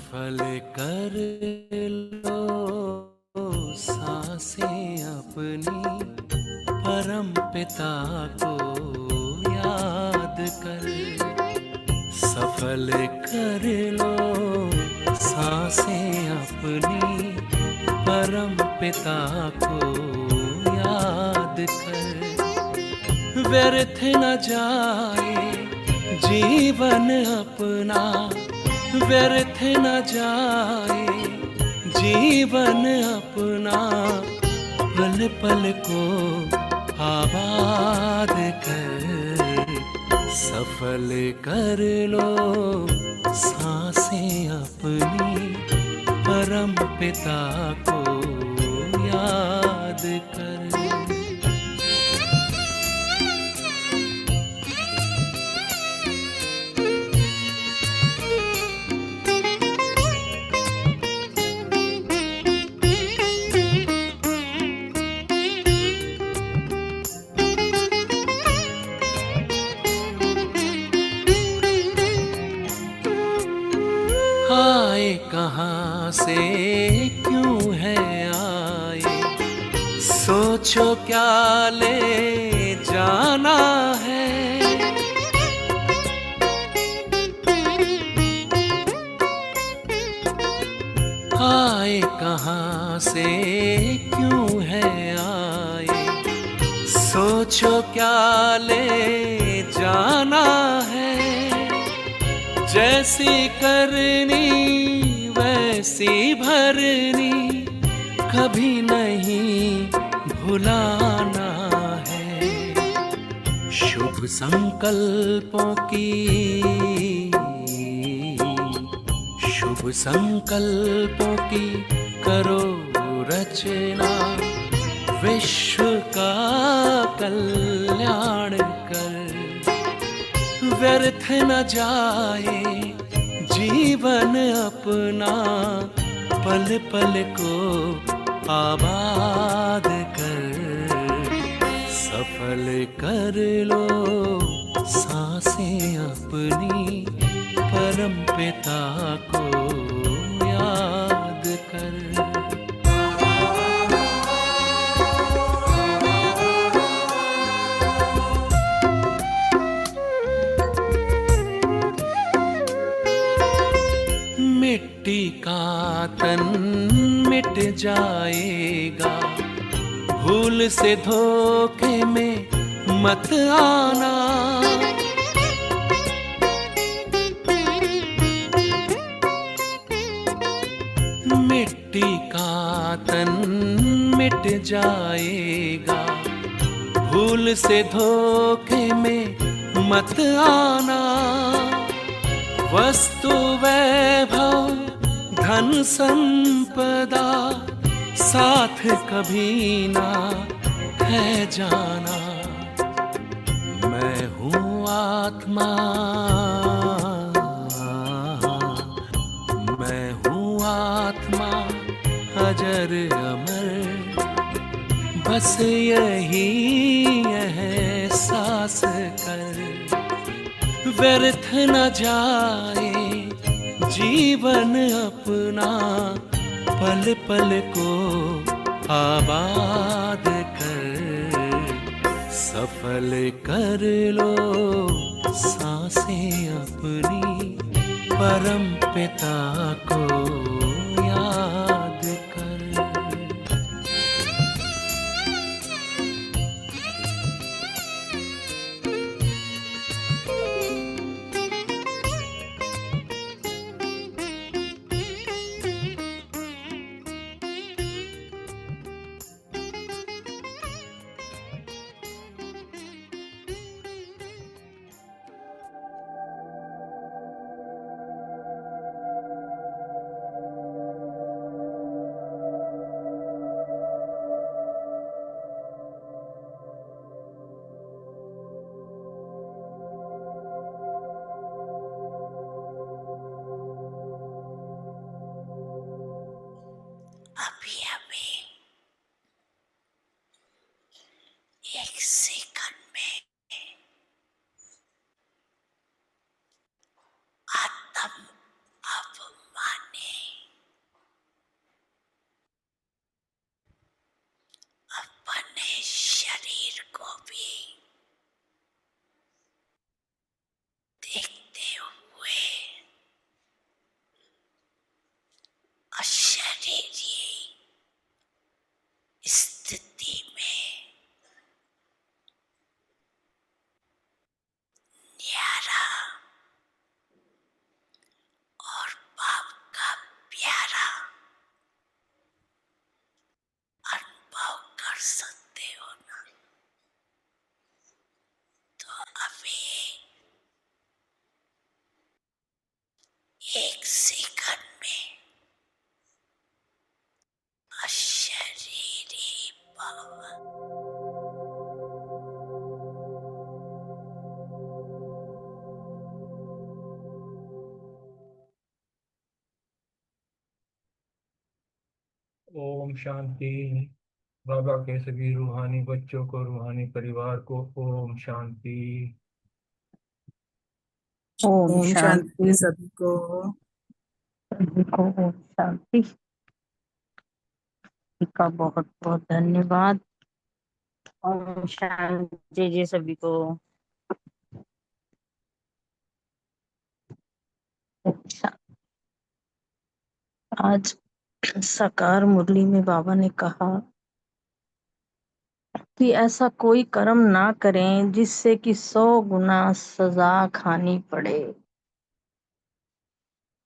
सफल कर लो सांसें अपनी, परम पिता को याद कर। सफल कर लो सांसें अपनी, परम पिता को याद कर। व्यर्थ न जाए जीवन अपना, व्यर्थ न जाए जीवन अपना, पल पल को आबाद कर। सफल कर लो सांसें अपनी, परम पिता को याद कर। आए कहाँ से क्यों है आए, सोचो क्या ले जाना है। आए कहाँ से क्यों है आए, सोचो क्या ले जाना है। जैसी करनी वैसी भरनी, कभी नहीं भुलाना है। शुभ संकल्पों की, शुभ संकल्पों की करो रचना, विश्व का कल्याण कर। व्यर्थ न जाए जीवन अपना, पल पल को आबाद कर। सफल कर लो सांसें अपनी, परम पिता को याद कर। मिट्टी का तन मिट जाएगा, भूल से धोखे में मत आना। मिट्टी का तन मिट जाएगा, भूल से धोखे में मत आना। वस्तु वैभव धन संपदा, साथ कभी ना है जाना। मैं हूँ आत्मा, मैं हूँ आत्मा अजर अमर, बस यही एहसास कर। व्यर्थ न जाए जीवन अपना, पल पल को आबाद कर। सफल कर लो सांसें अपनी, परम पिता को याद कर। अभी अभी एक सेकंड में आत्म अभिमानी एक सेकंड में अशरीरी भव। ओम शांति। बाबा के सभी रूहानी बच्चों को, रूहानी परिवार को ओम शांति। ओम ओम शांति सभी को। सभी को ओम शांति का बहुत बहुत धन्यवाद। ओम शांति जी सभी को। अच्छा, आज साकार मुरली में बाबा ने कहा कि ऐसा कोई कर्म ना करें जिससे कि 100 गुना सजा खानी पड़े।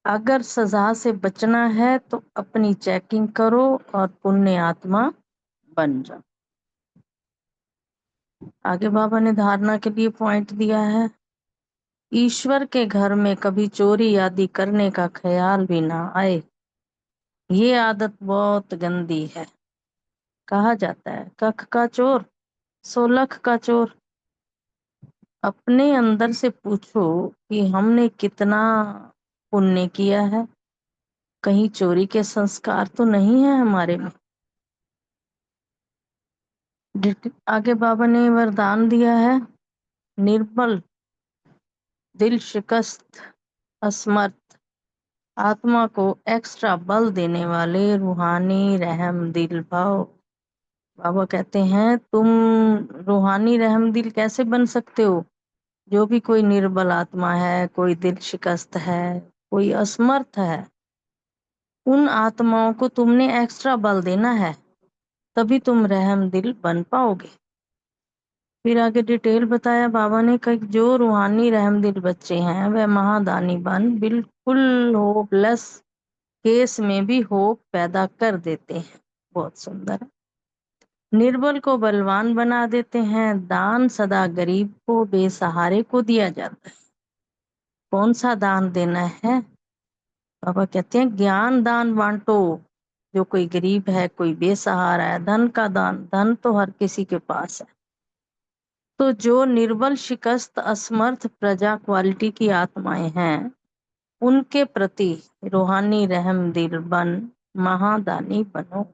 अगर सजा से बचना है तो अपनी चेकिंग करो और पुण्य आत्मा बन जाओ। आगे बाबा ने धारणा के लिए पॉइंट दिया है, ईश्वर के घर में कभी चोरी आदि करने का ख्याल भी ना आए। ये आदत बहुत गंदी है। कहा जाता है कख का चोर 100 लाख का चोर। अपने अंदर से पूछो कि हमने कितना पुण्य किया है। कहीं चोरी के संस्कार तो नहीं है हमारे में। आगे बाबा ने वरदान दिया है, निर्बल, दिल शिकस्त, असमर्थ आत्मा को एक्स्ट्रा बल देने वाले रूहानी रहम दिल भाव। बाबा कहते हैं तुम रूहानी रहम दिल कैसे बन सकते हो? जो भी कोई निर्बल आत्मा है, कोई दिल शिकस्त है, कोई असमर्थ है, उन आत्माओं को तुमने एक्स्ट्रा बल देना है, तभी तुम रहम दिल बन पाओगे। फिर आगे डिटेल बताया बाबा ने कि जो रूहानी रहम दिल बच्चे हैं वह महादानी बन बिल्कुल होपलेस केस में भी होप पैदा कर देते हैं। बहुत सुंदर। निर्बल को बलवान बना देते हैं। दान सदा गरीब को, बेसहारे को दिया जाता है। कौन सा दान देना है? बाबा कहते हैं ज्ञान दान बांटो। जो कोई गरीब है, कोई बेसहारा है, धन का दान, धन तो हर किसी के पास है। तो जो निर्बल शिकस्त असमर्थ प्रजा क्वालिटी की आत्माएं हैं, उनके प्रति रूहानी रहम दिल बन महादानी बनो।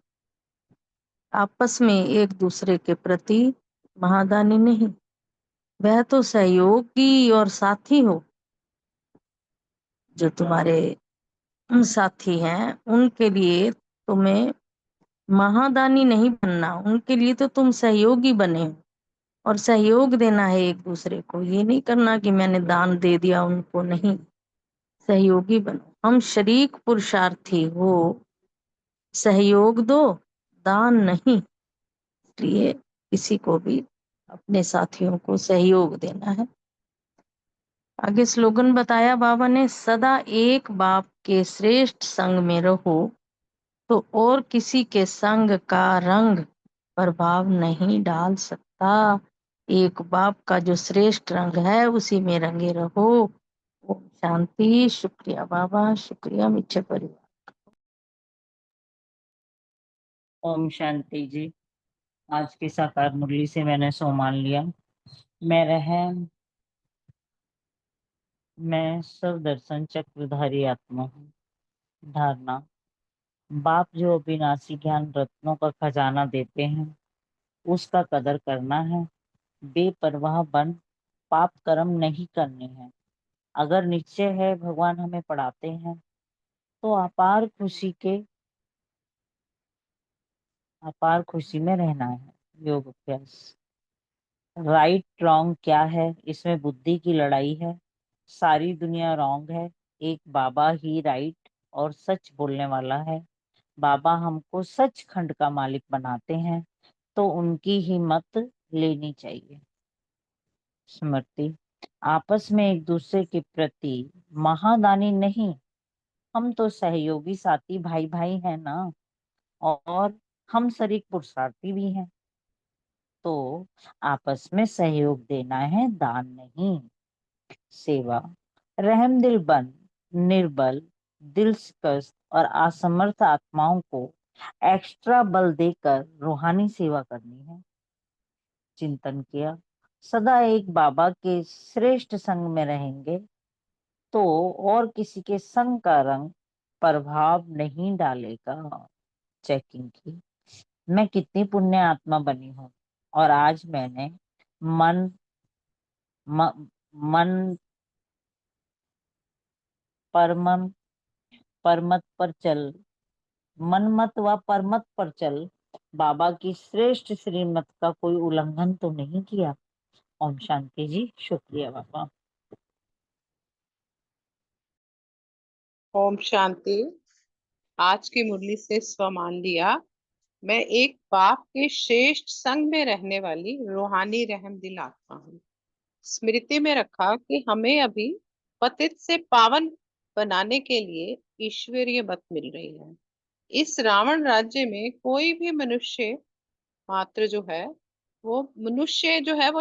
आपस में एक दूसरे के प्रति महादानी नहीं, वह तो सहयोगी और साथी हो। जो तुम्हारे साथी हैं उनके लिए तुम्हें महादानी नहीं बनना, उनके लिए तो तुम सहयोगी बने हो। और सहयोग देना है एक दूसरे को, ये नहीं करना कि मैंने दान दे दिया उनको, नहीं। सहयोगी बनो। हम शरीक पुरुषार्थी हो, सहयोग दो, दान नहीं। इसलिए किसी को भी अपने साथियों को सहयोग देना है। आगे स्लोगन बताया बाबा ने, सदा एक बाप के श्रेष्ठ संग में रहो तो और किसी के संग का रंग प्रभाव नहीं डाल सकता। एक बाप का जो श्रेष्ठ रंग है उसी में रंगे रहो। ओम शांति। शुक्रिया बाबा, शुक्रिया मीठे परिवार। ओम शांति जी। आज की साकार मुरली से मैंने सो मान लिया, मैं सब दर्शन चक्रधारी आत्मा हूँ। धारणा, बाप जो अविनाशी ज्ञान रत्नों का खजाना देते हैं उसका कदर करना है। बेपरवाह बन पाप कर्म नहीं करने हैं। अगर निश्चय है भगवान हमें पढ़ाते हैं तो अपार खुशी में रहना है। योग अभ्यास। राइट रॉन्ग क्या है, इसमें बुद्धि की लड़ाई है। सारी दुनिया रॉन्ग है, एक बाबा ही राइट और सच बोलने वाला है। बाबा हमको सचखंड का मालिक बनाते हैं तो उनकी ही मत लेनी चाहिए। स्मृति, आपस में एक दूसरे के प्रति महादानी नहीं, हम तो सहयोगी साथी भाई भाई हैं ना, और हम शरीक पुरुषार्थी भी हैं। तो आपस में सहयोग देना है, दान नहीं। सेवा, रहमदिल बन निर्बल, दिल शिकस्त और असमर्थ आत्माओं को एक्स्ट्रा बल देकर रूहानी सेवा करनी है। चिंतन किया, सदा एक बाबा के श्रेष्ठ संग में रहेंगे तो और किसी के संग का रंग प्रभाव नहीं डालेगा। चेकिंग की, मैं कितनी पुण्य आत्मा बनी हूँ और आज मैंने मन म, मन परमम परमत पर चल मनमत व परमत पर चल बाबा की श्रेष्ठ श्रीमत का कोई उल्लंघन तो नहीं किया। ओम शांति जी। शुक्रिया बाबा। ओम शांति। आज की मुरली से स्वमान लिया, मैं एक बाप के श्रेष्ठ संग में रहने वाली रूहानी रहमदिल आत्मा हूँ। स्मृति में रखा कि हमें अभी पतित से पावन बनाने के लिए ईश्वरीय मत मिल रही है। इस रावण राज्य में कोई भी मनुष्य मात्र जो है वो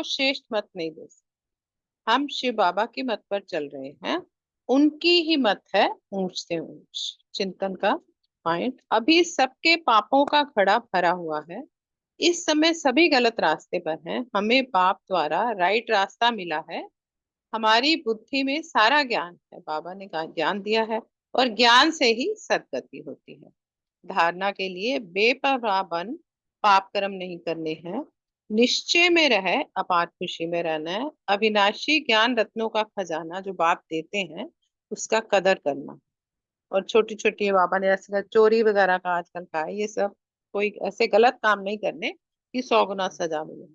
श्रेष्ठ मत नहीं दे सकता। हम शिव बाबा की मत पर चल रहे हैं, उनकी ही मत है ऊंच से ऊंच। चिंतन का पॉइंट, अभी सबके पापों का घड़ा भरा हुआ है। इस समय सभी गलत रास्ते पर हैं। हमें बाप द्वारा राइट रास्ता मिला है। हमारी बुद्धि में सारा ज्ञान है, बाबा ने ज्ञान दिया है और ज्ञान से ही सदगति होती है। धारणा के लिए बेपरवाह बन पाप कर्म नहीं करने हैं, निश्चय में रहे अपार खुशी में रहना है। अविनाशी ज्ञान रत्नों का खजाना जो बाप देते हैं उसका कदर करना। और छोटी छोटी बाबा ने ऐसे चोरी वगैरह का आजकल का है, ये सब कोई ऐसे गलत काम नहीं करने कि 100 गुना सजा मिले।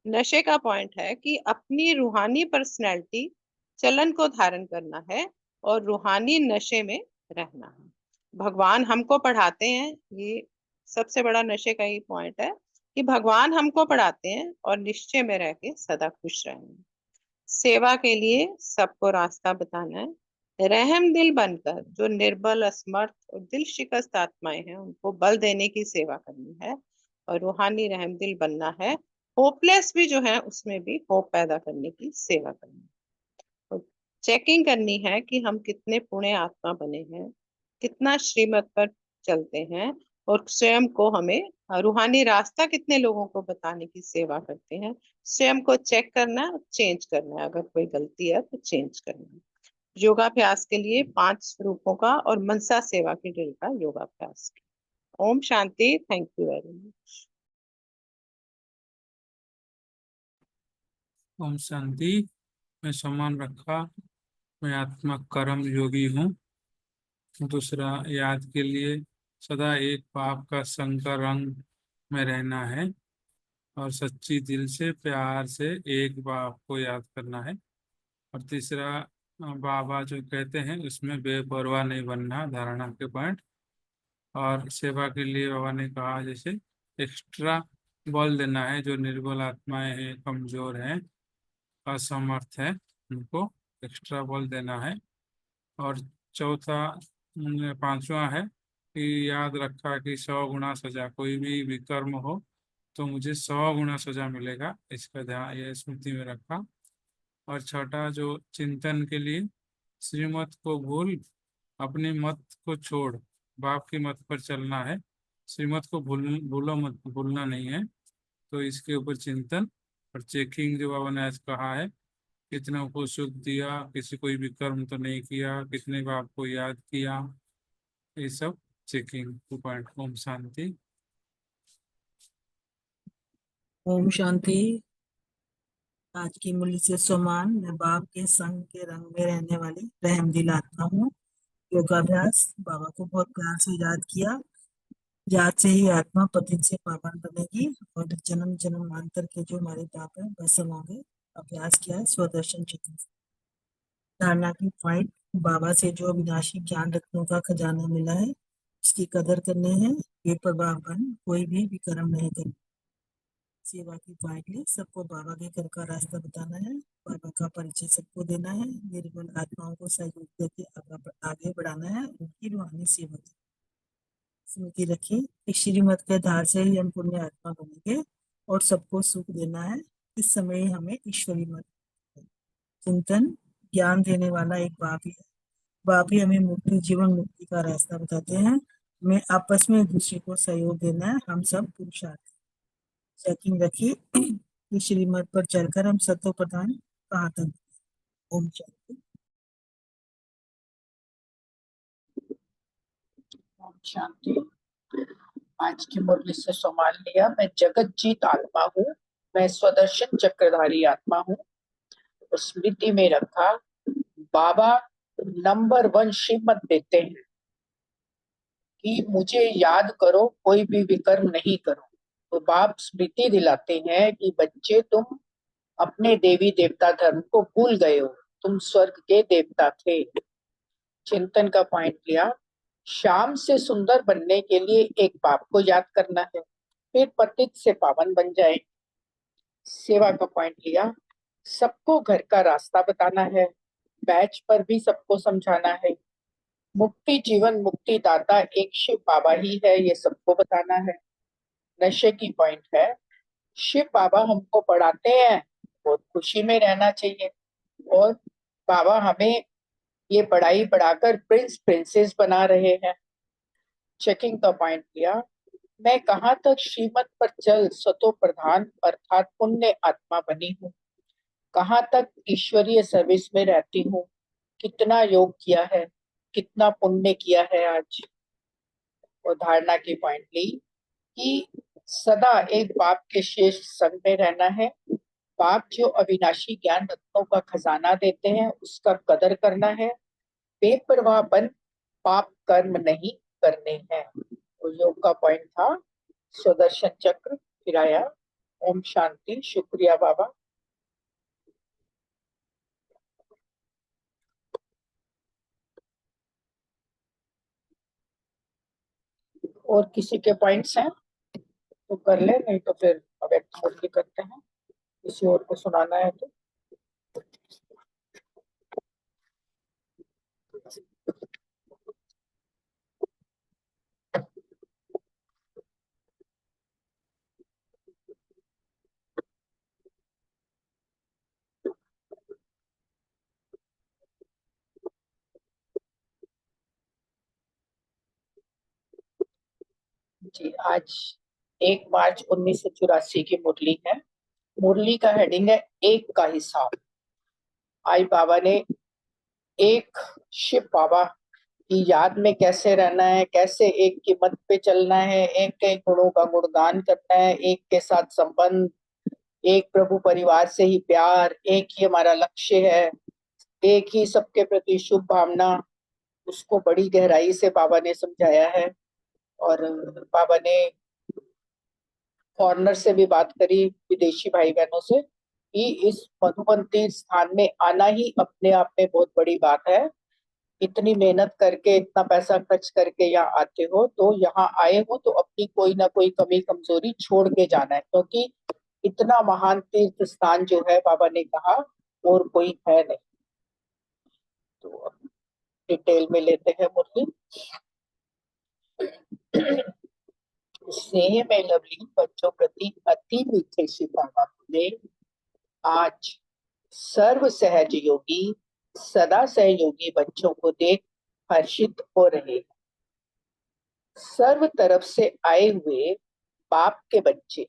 नशे का पॉइंट है कि अपनी रूहानी पर्सनैलिटी चलन को धारण करना है और रूहानी नशे में रहना है। भगवान हमको पढ़ाते हैं, ये सबसे बड़ा नशे का ही पॉइंट है कि भगवान हमको पढ़ाते हैं और निश्चय में रह के सदा खुश रहेंगे। सेवा के लिए सबको रास्ता बताना है। रहम दिल बनकर जो निर्बल, असमर्थ और दिल शिकस्त आत्माएं हैं उनको बल देने की सेवा करनी है और रूहानी रहम दिल बनना है। होपलेस भी जो है उसमें भी होप पैदा करने की सेवा करनी है। और चेकिंग करनी है कि हम कितने पुण्य आत्मा बने हैं, कितना श्रीमत पर चलते हैं और स्वयं को हमें रूहानी रास्ता कितने लोगों को बताने की सेवा करते हैं। स्वयं को चेक करना है, चेंज करना है। अगर कोई गलती है तो चेंज करना है। योगाभ्यास के लिए 5 स्वरूपों का और मनसा सेवा की ड्रिल का योगाभ्यास। ओम शांति। Thank you very much. ओम शांति। मैं सम्मान रखा, मैं आत्मा कर्म योगी हूँ। दूसरा, याद के लिए सदा एक बाप का संग का रंग में रहना है और सच्ची दिल से प्यार से एक बाप को याद करना है। और तीसरा, बाबा जो कहते हैं उसमें बेपरवाह नहीं बनना, धारणा के पॉइंट। और सेवा के लिए बाबा ने कहा जैसे एक्स्ट्रा बल देना है, जो निर्बल आत्माएं हैं, कमजोर हैं, असमर्थ है, उनको एक्स्ट्रा बल देना है। और चौथा, पांचवा है कि याद रखा कि 100 गुना सजा, कोई भी विकर्म हो तो मुझे 100 गुना सजा मिलेगा, इसका ध्यान ये स्मृति में रखा। और छठा, जो चिंतन के लिए श्रीमत को भूल अपनी मत को छोड़ बाप की मत पर चलना है। श्रीमत को भूलो मत, भूलना नहीं है। तो इसके ऊपर चिंतन और चेकिंग जो बाबा ने आज कहा है, कितना को सुख दिया, किसी कोई भी कर्म तो नहीं किया, कितने बाप को याद किया, ये सब चेकिंग 2 पॉइंट। ओम शांति। ओम शांति। आज की मुरली से सम्मान, मैं बाप के संग के रंग में रहने वाली रहमदिल आत्मा हूँ। योगाभ्यास, बाबा को बहुत प्यार से याद किया। याद से ही आत्मा पतित से पावन बनेगी और जन्म जन्मांतर के जो हमारे पाप है भस्म होंगे। अभ्यास किया, स्वदर्शन चक्र। धारणा की पॉइंट, बाबा से जो अविनाशी ज्ञान रत्नों का खजाना मिला है उसकी कदर करनी है। बेपरवाह बन कोई भी विकर्म नहीं करना। सेवा की पॉइंट ले सबको बाबा के घर का रास्ता बताना है, बाबा का परिचय सबको देना है, निर्बल आत्माओं को सहयोग देके आगे बढ़ाना है, उनकी रूहानी सेवा की स्मृति रखी। कि श्रीमत के आधार से ही हम पुण्य आत्मा बनेंगे और सबको सुख देना है। इस समय हमें ईश्वरी मत। चिंतन, ज्ञान देने वाला एक बाप ही है। बाप ही हमें मुक्ति, जीवन मुक्ति का रास्ता बताते हैं। हमें आपस में एक दूसरे को सहयोग देना है। हम सब पुरुषार्थ चेकिंग रखिए कि श्रीमत पर चलकर हम सत्व प्रदान कहाँ तक। ओम शांति। ओम शांति। आज की मुरली से संभाल लिया। मैं जगत जीत आत्मा हूँ, मैं स्वदर्शन चक्रधारी आत्मा हूँ। तो स्मृति में रखा, बाबा नंबर 1 श्रीमत देते हैं कि मुझे याद करो, कोई भी विकर्म नहीं करो। तो बाप स्मृति दिलाते हैं कि बच्चे तुम अपने देवी देवता धर्म को भूल गए हो, तुम स्वर्ग के देवता थे। चिंतन का पॉइंट लिया, शाम से सुंदर बनने के लिए एक बाप को याद करना है, फिर पतित से पावन बन जाए। सेवा का पॉइंट लिया, सबको घर का रास्ता बताना है, बैच पर भी सबको समझाना है। मुक्ति जीवन मुक्ति दाता एक शिव बाबा ही है, ये सबको बताना है। नशे की पॉइंट है, शिव बाबा हमको पढ़ाते हैं, बहुत खुशी में रहना चाहिए, और बाबा हमें ये पढ़ाई पढ़ाकर प्रिंस प्रिंसेस बना रहे हैं। चेकिंग का पॉइंट लिया, मैं कहाँ तक श्रीमत पर चल सतो प्रधान अर्थात पुण्य आत्मा बनी हूँ, कहाँ तक ईश्वरीय सर्विस में रहती हूँ, कितना योग किया है, कितना पुण्य किया है आज। और धारणा की पॉइंट ली कि सदा एक बाप के शेष संग में रहना है। बाप जो अविनाशी ज्ञान रत्नों का खजाना देते हैं उसका कदर करना है, बेपरवाह बन पाप कर्म नहीं करने हैं। तो योग का पॉइंट था सुदर्शन चक्र फिराया। ओम शांति। शुक्रिया बाबा। और किसी के पॉइंट्स हैं तो कर ले, नहीं तो फिर अव्यक्त मुरली करते हैं। किसी और को सुनाना है तो। जी, आज 1 मार्च 1984 की मुरली है। मुरली का हेडिंग है एक का हिसाब। आई बाबा ने एक शिव बाबा की याद में कैसे रहना है, कैसे एक की मत पे चलना है, एक के गुणों का गुणगान करना है, एक के साथ संबंध, एक प्रभु परिवार से ही प्यार, एक ही हमारा लक्ष्य है, एक ही सबके प्रति शुभ भावना, उसको बड़ी गहराई से बाबा ने समझाया है। और बाबा ने फॉरनर से भी बात करी, विदेशी भाई बहनों से, कि इस मधुबन तीर्थ स्थान में आना ही अपने आप में बहुत बड़ी बात है। इतनी मेहनत करके, इतना पैसा खर्च करके यहाँ आते हो, तो यहाँ आए हो तो अपनी कोई ना कोई कमी कमजोरी छोड़ के जाना है, क्योंकि इतना महान तीर्थ स्थान जो है बाबा ने कहा और कोई है नहीं। तो डिटेल में लेते हैं मुरली। स्नेह में लवलीन बच्चों प्रति अति मीठे शिव बाबा ने आज सर्व सहज योगी सदा सहयोगी बच्चों को देख हर्षित हो रहे हैं। सर्व तरफ से आए हुए बाप के बच्चे,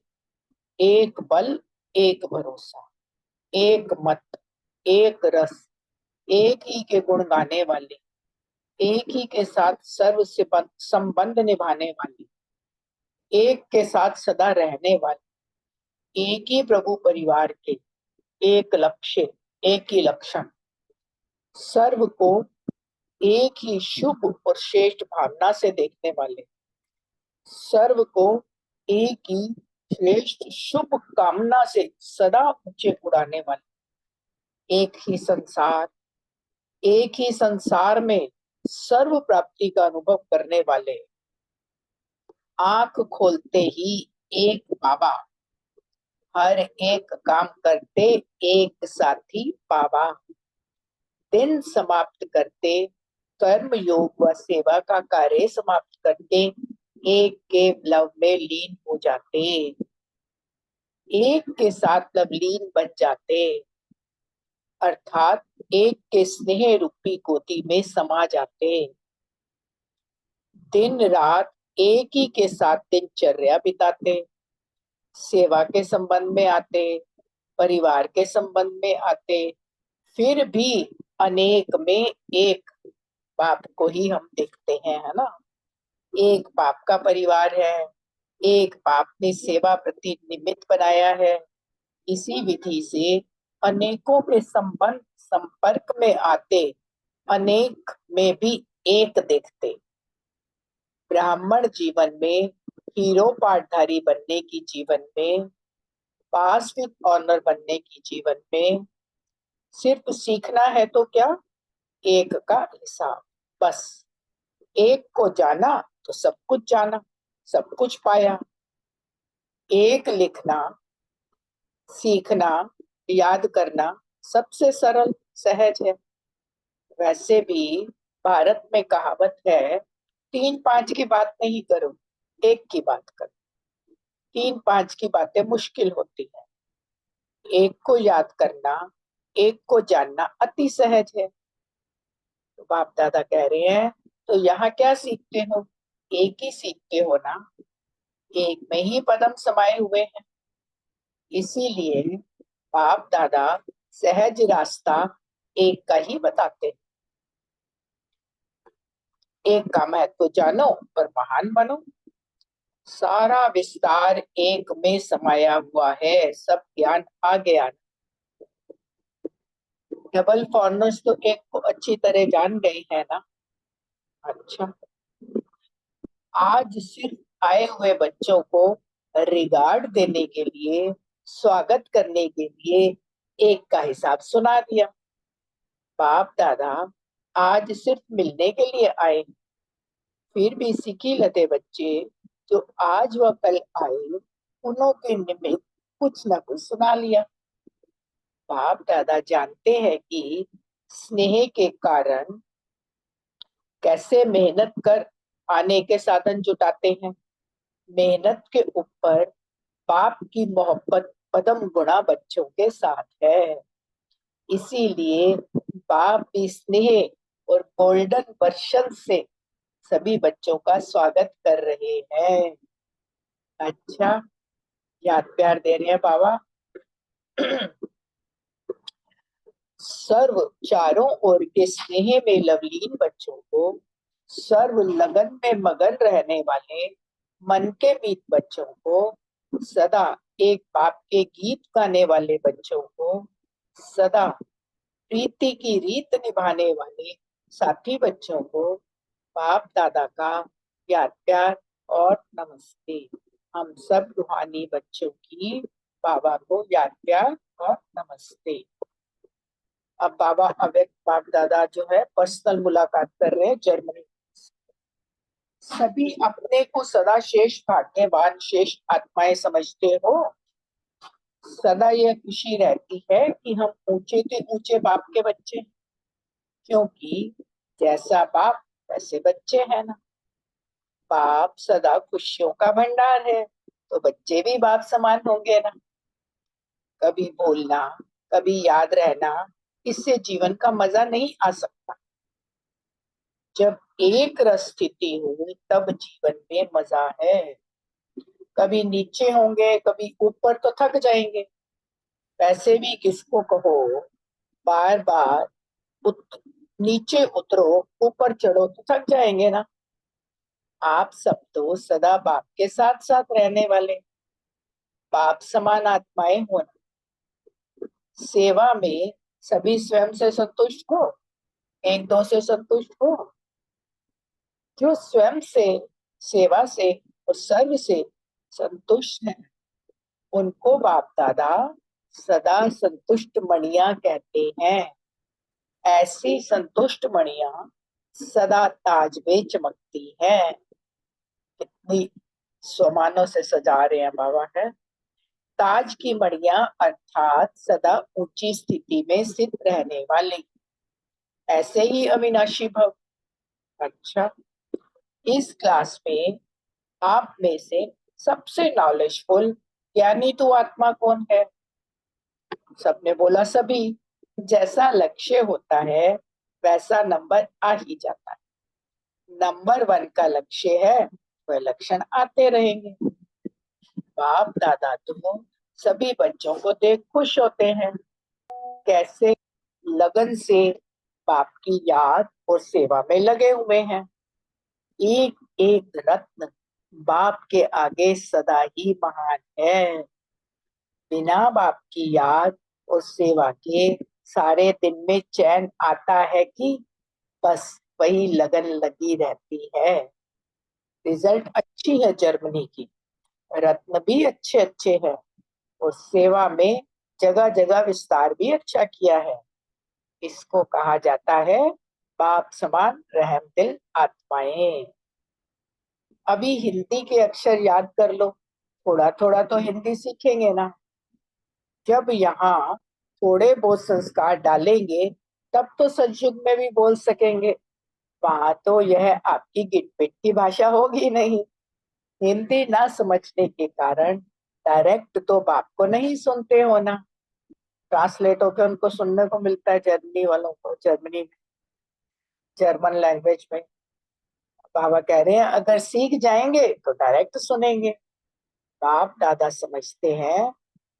एक बल, एक भरोसा, एक मत, एक रस, एक ही के गुण गाने वाले, एक ही के साथ सर्व से संबंध निभाने वाले, एक के साथ सदा रहने वाले, एक ही प्रभु परिवार के, एक लक्ष्य, एक ही लक्षण, सर्व को एक ही शुभ और श्रेष्ठ भावना से देखने वाले, सर्व को एक ही श्रेष्ठ शुभ कामना से सदा ऊंचे उड़ाने वाले, एक ही संसार में सर्व प्राप्ति का अनुभव करने वाले, आंख खोलते ही एक बाबा, हर एक काम करते एक साथी बाबा, दिन समाप्त करते कर्म योग व सेवा का कार्य समाप्त करते एक के लव में लीन हो जाते, एक के साथ लवलीन बन जाते, अर्थात एक के स्नेह रूपी गोदी में समा जाते। दिन रात एक ही के साथ दिनचर्या बिताते, सेवा के संबंध में आते, परिवार के संबंध में आते, फिर भी अनेक में एक बाप को ही हम देखते हैं, है ना। एक बाप का परिवार है, एक बाप ने सेवा प्रति निमित्त बनाया है। इसी विधि से अनेकों के संबंध संपर्क में आते, अनेक में भी एक देखते। ब्राह्मण जीवन में हीरो पाठधारी बनने की जीवन में, पास विद ऑनर बनने की जीवन में सिर्फ सीखना है तो क्या, एक का हिसाब बस। एक को जाना तो सब कुछ जाना, सब कुछ पाया। एक लिखना, सीखना, याद करना सबसे सरल सहज है। वैसे भी भारत में कहावत है, 3-5 की बात नहीं करो, एक की बात करो। 3-5 की बातें मुश्किल होती है। एक को याद करना, एक को जानना अति सहज है। तो बाप दादा कह रहे हैं, तो यहाँ क्या सीखते हो, एक ही सीखते हो ना, एक में ही पदम समाये हुए हैं। इसीलिए बाप दादा सहज रास्ता एक का ही बताते हैं। एक का महत्व जानो और महान बनो। सारा विस्तार एक में समाया हुआ है, सब ज्ञान आ गया। डबल फॉरनर्स तो एक को अच्छी तरह जान गए हैं ना। अच्छा, आज सिर्फ आए हुए बच्चों को रिगार्ड देने के लिए, स्वागत करने के लिए एक का हिसाब सुना दिया। बाप दादा आज सिर्फ मिलने के लिए आए, फिर भी सीखी लते बच्चे जो आज व कल आए, उन्हों के निमित्त कुछ न कुछ सुना लिया। बाप दादा जानते हैं कि स्नेह के कारण कैसे मेहनत कर आने के साधन जुटाते हैं। मेहनत के ऊपर बाप की मोहब्बत पदम गुणा बच्चों के साथ है। इसीलिए बाप भी स्नेह और गोल्डन वर्षन से सभी बच्चों का स्वागत कर रहे हैं। अच्छा, याद प्यार दे रहे हैं बाबा। सर्व चारों ओर के स्नेह में लवलीन बच्चों को, सर्व लगन में मगन रहने वाले मन के मीत बच्चों को, सदा एक बाप के गीत गाने वाले बच्चों को, सदा प्रीति की रीत निभाने वाले साथी बच्चों को बाप दादा का याद प्यार और नमस्ते। हम सब रूहानी बच्चों की बाबा को याद प्यार और नमस्ते। अब बाबा अव्यक्त बाप दादा जो है पर्सनल मुलाकात कर रहे हैं जर्मनी। सभी अपने को सदा शेष भाग्यवान शेष आत्माएं समझते हो। सदा यह खुशी रहती है कि हम ऊंचे से ऊंचे बाप के बच्चे, क्योंकि जैसा बाप वैसे बच्चे हैं ना। बाप सदा खुशियों का भंडार है, तो बच्चे भी बाप समान होंगे ना। कभी बोलना, कभी याद रहना, इससे जीवन का मजा नहीं आ सकता। जब एक रस स्थिति हुई तब जीवन में मजा है। कभी नीचे होंगे, कभी ऊपर तो थक जाएंगे। वैसे भी किसको कहो बार बार नीचे उतरो ऊपर चढ़ो तो थक जाएंगे ना। आप सब तो सदा बाप के साथ साथ रहने वाले बाप समान आत्माएं होना। सेवा में सभी स्वयं से संतुष्ट हो, एक दो से संतुष्ट हो। जो स्वयं से, सेवा से और सर्व से संतुष्ट है, उनको बाप दादा सदा संतुष्ट मणिया कहते हैं। ऐसी संतुष्ट मणिया सदा ताज में चमकती है। कितनी सोमानों से सजा रहे हैं बाबा है। ताज की मणिया अर्थात सदा ऊंची स्थिति में स्थित रहने वाली, ऐसे ही अविनाशी भव। अच्छा, इस क्लास में आप में से सबसे नॉलेजफुल ज्ञानी तो आत्मा कौन है? सबने बोला सभी। जैसा लक्ष्य होता है वैसा नंबर आ ही जाता है। नंबर 1 का लक्ष्य है, वह लक्षण आते रहेंगे। बाप दादा तो सभी बच्चों को देख खुश होते हैं, कैसे लगन से बाप की याद और सेवा में लगे हुए हैं। एक एक रत्न बाप के आगे सदा ही महान है। बिना बाप की याद और सेवा के सारे दिन में चैन आता है कि बस वही लगन लगी रहती है। रिजल्ट अच्छी है जर्मनी की, रत्न भी अच्छे अच्छे हैं और सेवा में जगह जगह विस्तार भी अच्छा किया है। इसको कहा जाता है बाप समान रहम दिल आत्माएं। अभी हिंदी के अक्षर याद कर लो, थोड़ा थोड़ा तो हिंदी सीखेंगे ना। जब यहाँ थोड़े बहुत संस्कार डालेंगे तब तो सतयुग में भी बोल सकेंगे। वहां तो यह आपकी गिटपिट की भाषा होगी नहीं। हिंदी ना समझने के कारण डायरेक्ट तो बाप को नहीं सुनते हो ना, ट्रांसलेट होकर उनको सुनने को मिलता है। जर्मनी वालों को जर्मनी में जर्मन लैंग्वेज में बाबा कह रहे हैं अगर सीख जाएंगे तो डायरेक्ट सुनेंगे। बाप दादा समझते हैं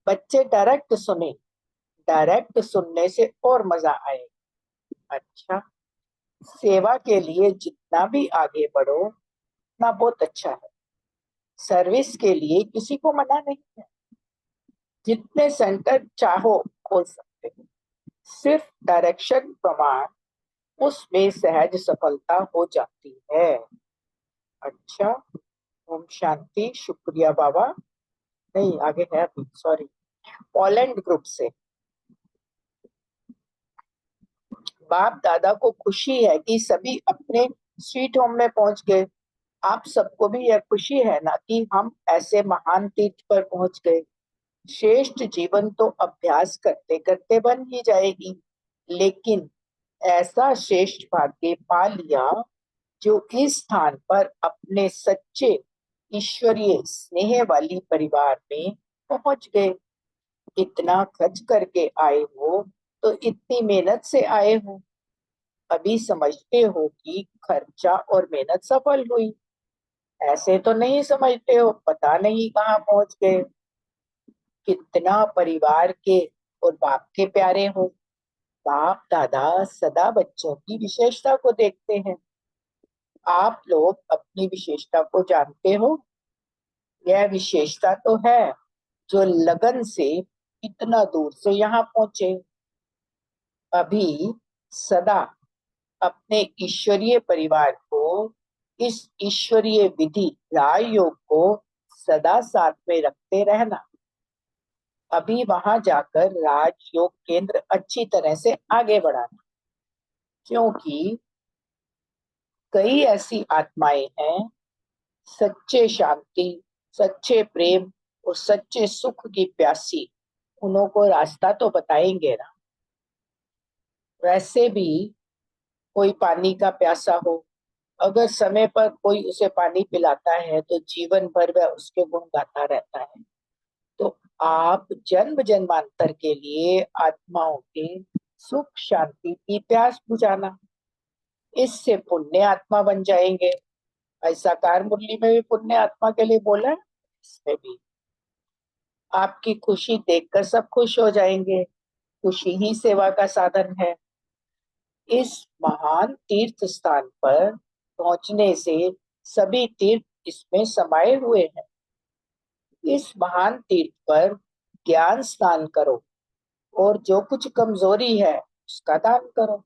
बच्चे डायरेक्ट सुने, डायरेक्ट सुनने से और मजा आए। अच्छा, सेवा के लिए जितना भी आगे बढ़ो उतना बहुत अच्छा है। सर्विस के लिए किसी को मना नहीं है, जितने सेंटर चाहो खोल सकते हो। सिर्फ डायरेक्शन प्रमाण उसमें सहज सफलता हो जाती है। अच्छा, ओम शांति। शुक्रिया बाबा। नहीं आगे है अभी, सॉरी। पोलैंड ग्रुप से बाप दादा को खुशी है कि सभी अपने स्वीट होम में पहुंच गए। आप सबको भी यह खुशी है ना कि हम ऐसे महान तीर्थ पर पहुंच गए। श्रेष्ठ जीवन तो अभ्यास करते करते बन ही जाएगी, लेकिन ऐसा श्रेष्ठ भाग्य पा लिया जो इस स्थान पर अपने सच्चे ईश्वरीय स्नेह वाली परिवार में पहुंच गए। इतना खर्च करके आए हो तो इतनी मेहनत से आए हो, अभी समझते हो कि खर्चा और मेहनत सफल हुई। ऐसे तो नहीं समझते हो, पता नहीं कहाँ पहुंच गए। कितना परिवार के और बाप के प्यारे हो। बाप दादा सदा बच्चों की विशेषता को देखते हैं। आप लोग अपनी विशेषता को जानते हो। यह विशेषता तो है जो लगन से इतना दूर से यहाँ पहुंचे। अभी सदा अपने ईश्वरीय परिवार को, इस ईश्वरीय विधि राजयोग को सदा साथ में रखते रहना। अभी वहां जाकर राजयोग केंद्र अच्छी तरह से आगे बढ़ाना, क्योंकि कई ऐसी आत्माएं हैं सच्चे शांति, सच्चे प्रेम और सच्चे सुख की प्यासी। उन्हों को रास्ता तो बताएंगे ना। वैसे भी कोई पानी का प्यासा हो, अगर समय पर कोई उसे पानी पिलाता है तो जीवन भर वह उसके गुण गाता रहता है। तो आप जन्म जन्मांतर के लिए आत्माओं के सुख शांति की प्यास बुझाना, इससे पुण्य आत्मा बन जाएंगे। ऐसा कार मुरली में भी पुण्य आत्मा के लिए बोला है, इसमें भी आपकी खुशी देखकर सब खुश हो जाएंगे। खुशी ही सेवा का साधन है। इस महान तीर्थ स्थान पर पहुंचने से सभी तीर्थ इसमें समाये हुए हैं। इस महान तीर्थ पर ज्ञान स्नान करो और जो कुछ कमजोरी है उसका दान करो।